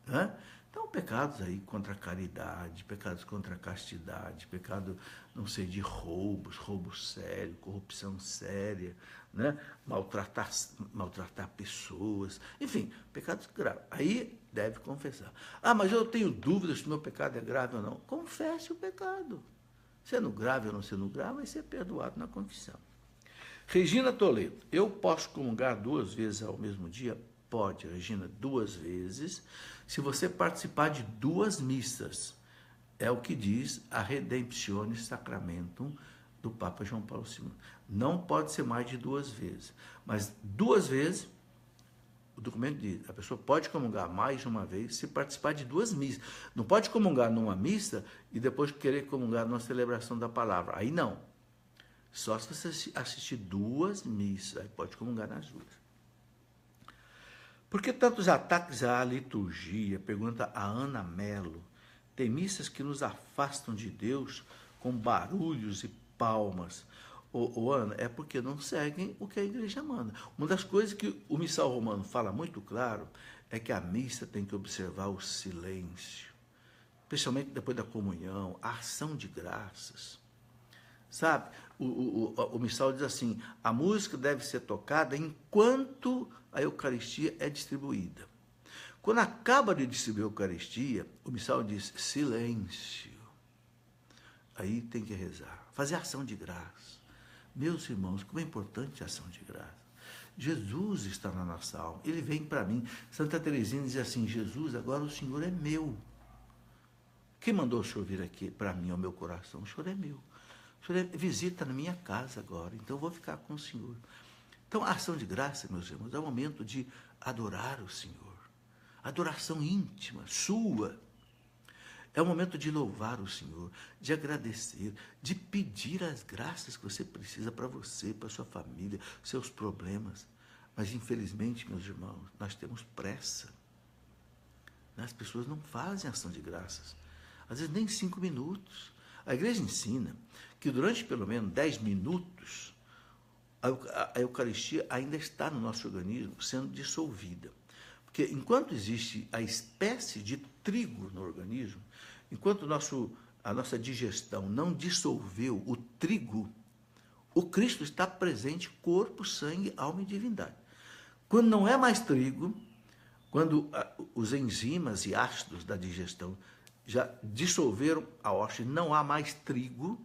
Né? Então, pecados aí contra a caridade, pecados contra a castidade, pecado, não sei, de roubo sério, corrupção séria, né? maltratar pessoas, enfim, pecados graves. Aí deve confessar. Mas eu tenho dúvidas se o meu pecado é grave ou não. Confesse o pecado. Sendo grave ou não sendo grave, vai ser perdoado na confissão. Regina Toledo, eu posso comungar 2 vezes ao mesmo dia? Pode, Regina, 2 vezes, se você participar de 2 missas. É o que diz a Redemptione Sacramentum do Papa João Paulo II. Não pode ser mais de 2 vezes, mas 2 vezes, o documento diz, a pessoa pode comungar mais de uma vez se participar de 2 missas. Não pode comungar numa missa e depois querer comungar numa celebração da palavra. Aí não. Só se você assistir 2 missas, aí pode comungar nas 2. Por que tantos ataques à liturgia? Pergunta a Ana Melo. Tem missas que nos afastam de Deus com barulhos e palmas. Ana, é porque não seguem o que a igreja manda. Uma das coisas que o missal romano fala muito claro é que a missa tem que observar o silêncio, especialmente depois da comunhão, a ação de graças. Sabe, o missal diz assim, a música deve ser tocada enquanto a Eucaristia é distribuída. Quando acaba de distribuir a Eucaristia, o missal diz silêncio. Aí tem que rezar, fazer ação de graça. Meus irmãos, como é importante a ação de graça. Jesus está na nossa alma, ele vem para mim. Santa Teresinha diz assim, Jesus, agora o Senhor é meu. Quem mandou o Senhor vir aqui para mim, ao meu coração? O Senhor é meu. O Senhor visita na minha casa agora, então eu vou ficar com o Senhor. Então, a ação de graça, meus irmãos, é o momento de adorar o Senhor. Adoração íntima, sua. É o momento de louvar o Senhor, de agradecer, de pedir as graças que você precisa para você, para sua família, seus problemas. Mas, infelizmente, meus irmãos, nós temos pressa. As pessoas não fazem ação de graças. Às vezes, nem 5 minutos. A igreja ensina que durante pelo menos 10 minutos, a Eucaristia ainda está no nosso organismo sendo dissolvida. Porque enquanto existe a espécie de trigo no organismo, enquanto a nossa digestão não dissolveu o trigo, o Cristo está presente, corpo, sangue, alma e divindade. Quando não é mais trigo, quando os enzimas e ácidos da digestão já dissolveram a hóstia, não há mais trigo,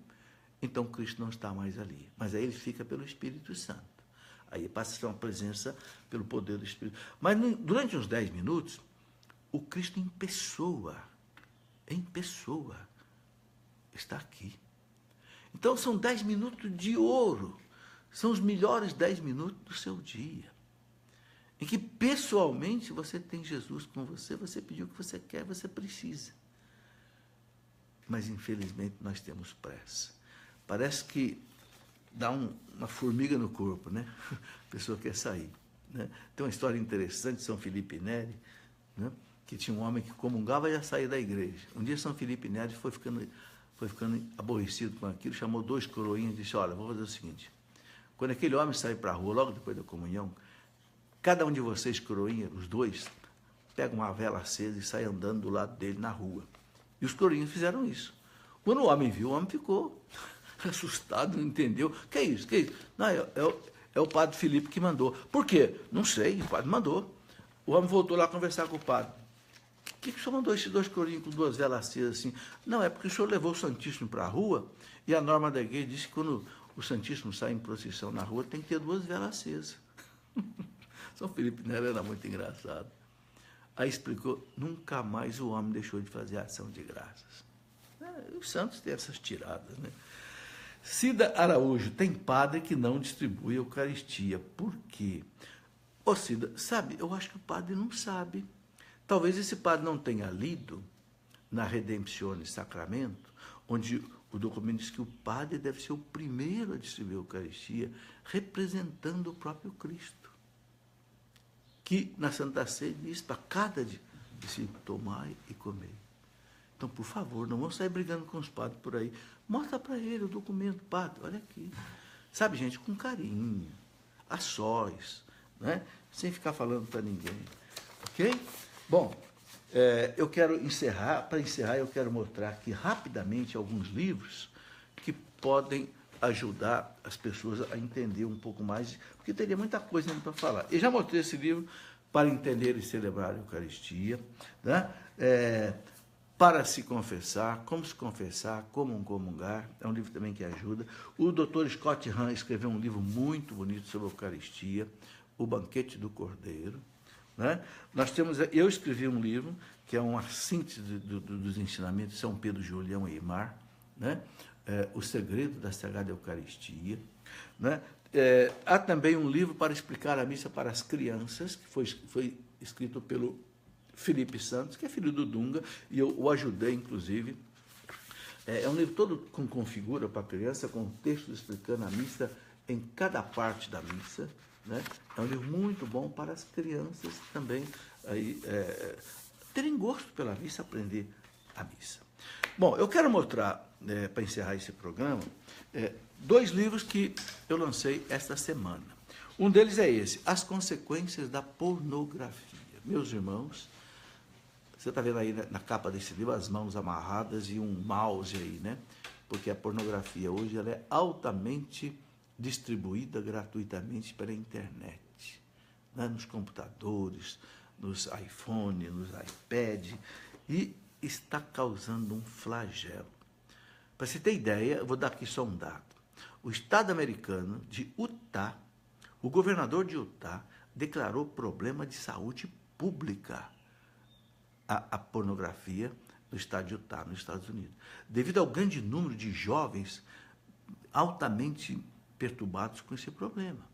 então Cristo não está mais ali. Mas aí ele fica pelo Espírito Santo. Aí passa a ser uma presença pelo poder do Espírito. Mas durante uns 10 minutos, o Cristo em pessoa, está aqui. Então são 10 minutos de ouro. São os melhores 10 minutos do seu dia. Em que pessoalmente você tem Jesus com você, você pediu o que você quer, você precisa. Mas infelizmente nós temos pressa. Parece que dá uma formiga no corpo, né? A pessoa quer sair. Né? Tem uma história interessante de São Felipe Neri, né? Que tinha um homem que comungava e ia sair da igreja. Um dia São Felipe Neri foi ficando aborrecido com aquilo, chamou 2 coroinhas e disse, olha, vou fazer o seguinte, quando aquele homem sair para a rua, logo depois da comunhão, cada um de vocês, coroinha, os 2, pega uma vela acesa e sai andando do lado dele na rua. E os coroinhas fizeram isso. Quando o homem viu, o homem ficou assustado, não entendeu. Que é isso? Não, é o padre Filipe que mandou. Por quê? Não sei, o padre mandou. O homem voltou lá conversar com o padre. Por que o senhor mandou esses 2 coroinhos com 2 velas acesas assim? Não, é porque o senhor levou o Santíssimo para a rua e a norma da igreja diz que quando o Santíssimo sai em procissão na rua tem que ter 2 velas acesas. São Felipe Neri era muito engraçado. Aí explicou, nunca mais o homem deixou de fazer ação de graças. Os santos têm essas tiradas, né? Cida Araújo, tem padre que não distribui a Eucaristia. Por quê? Ô Cida, sabe, eu acho que o padre não sabe. Talvez esse padre não tenha lido na Redemptione Sacramento, onde o documento diz que o padre deve ser o primeiro a distribuir a Eucaristia, representando o próprio Cristo. Que na Santa Ceia diz para cada discípulo, tomai e comei. Então, por favor, não vamos sair brigando com os padres por aí. Mostra para ele o documento, padre, olha aqui. Sabe, gente, com carinho, a sós, né? Sem ficar falando para ninguém. Ok? Bom, eu quero encerrar. Para encerrar, eu quero mostrar aqui rapidamente alguns livros que podem ajudar as pessoas a entender um pouco mais, porque teria muita coisa ainda para falar. Eu já mostrei esse livro, Para Entender e Celebrar a Eucaristia, né? Para se confessar, como comungar, é um livro também que ajuda. O Dr. Scott Hahn escreveu um livro muito bonito sobre a Eucaristia, O Banquete do Cordeiro. Né? Eu escrevi um livro, que é uma síntese dos ensinamentos de São Pedro Julião e Imar, né? O Segredo da Sagrada Eucaristia. Né? Há também um livro para explicar a missa para as crianças, que foi escrito pelo Felipe Santos, que é filho do Dunga, e eu o ajudei, inclusive. É um livro todo com figura para criança, com textos explicando a missa em cada parte da missa. Né? É um livro muito bom para as crianças também terem gosto pela missa, aprender a missa. Bom, eu quero mostrar, para encerrar esse programa, 2 livros que eu lancei esta semana. Um deles é esse, As Consequências da Pornografia. Meus irmãos, você está vendo aí na capa desse livro as mãos amarradas e um mouse aí, né? Porque a pornografia hoje ela é altamente distribuída gratuitamente pela internet, né? Nos computadores, nos iPhone, nos iPad, e está causando um flagelo. Para você ter ideia, eu vou dar aqui só um dado. O estado americano de Utah, o governador de Utah declarou problema de saúde pública a pornografia no estado de Utah, nos Estados Unidos, devido ao grande número de jovens altamente perturbados com esse problema.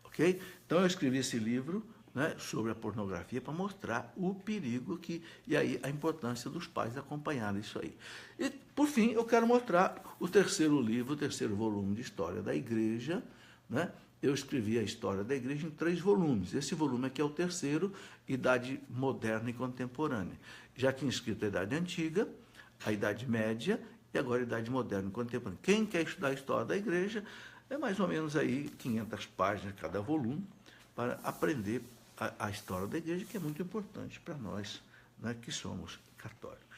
Ok? Então eu escrevi esse livro, né, sobre a pornografia para mostrar o perigo e aí a importância dos pais acompanharem isso aí. E, por fim, eu quero mostrar o terceiro livro, o terceiro volume de História da Igreja, né? Eu escrevi a História da Igreja em 3 volumes. Esse volume aqui é o terceiro, Idade Moderna e Contemporânea. Já tinha escrito a Idade Antiga, a Idade Média e agora a Idade Moderna e Contemporânea. Quem quer estudar a História da Igreja, é mais ou menos aí 500 páginas cada volume, para aprender a história da Igreja, que é muito importante para nós, né, que somos católicos.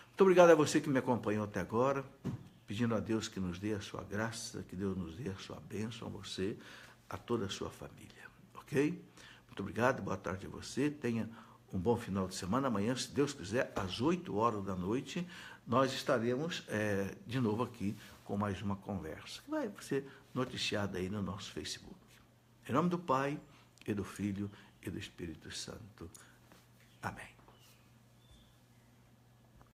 Muito obrigado a você que me acompanhou até agora, pedindo a Deus que nos dê a sua graça, que Deus nos dê a sua bênção a você, a toda a sua família, ok? Muito obrigado, boa tarde a você, tenha um bom final de semana. Amanhã, se Deus quiser, às 8h da noite, nós estaremos de novo aqui com mais uma conversa, que vai ser noticiada aí no nosso Facebook. Em nome do Pai, e do Filho, e do Espírito Santo. Amém.